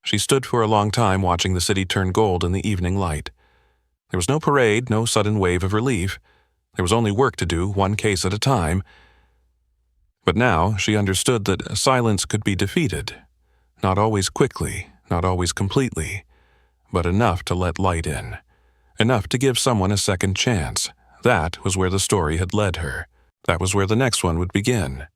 She stood for a long time watching the city turn gold in the evening light. There was no parade, no sudden wave of relief. There was only work to do, one case at a time. But now she understood that silence could be defeated. Not always quickly, not always completely, but enough to let light in. Enough to give someone a second chance. That was where the story had led her. That was where the next one would begin.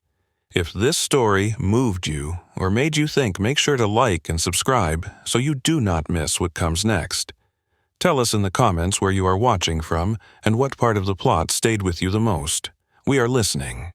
If this story moved you or made you think, make sure to like and subscribe so you do not miss what comes next. Tell us in the comments where you are watching from and what part of the plot stayed with you the most. We are listening.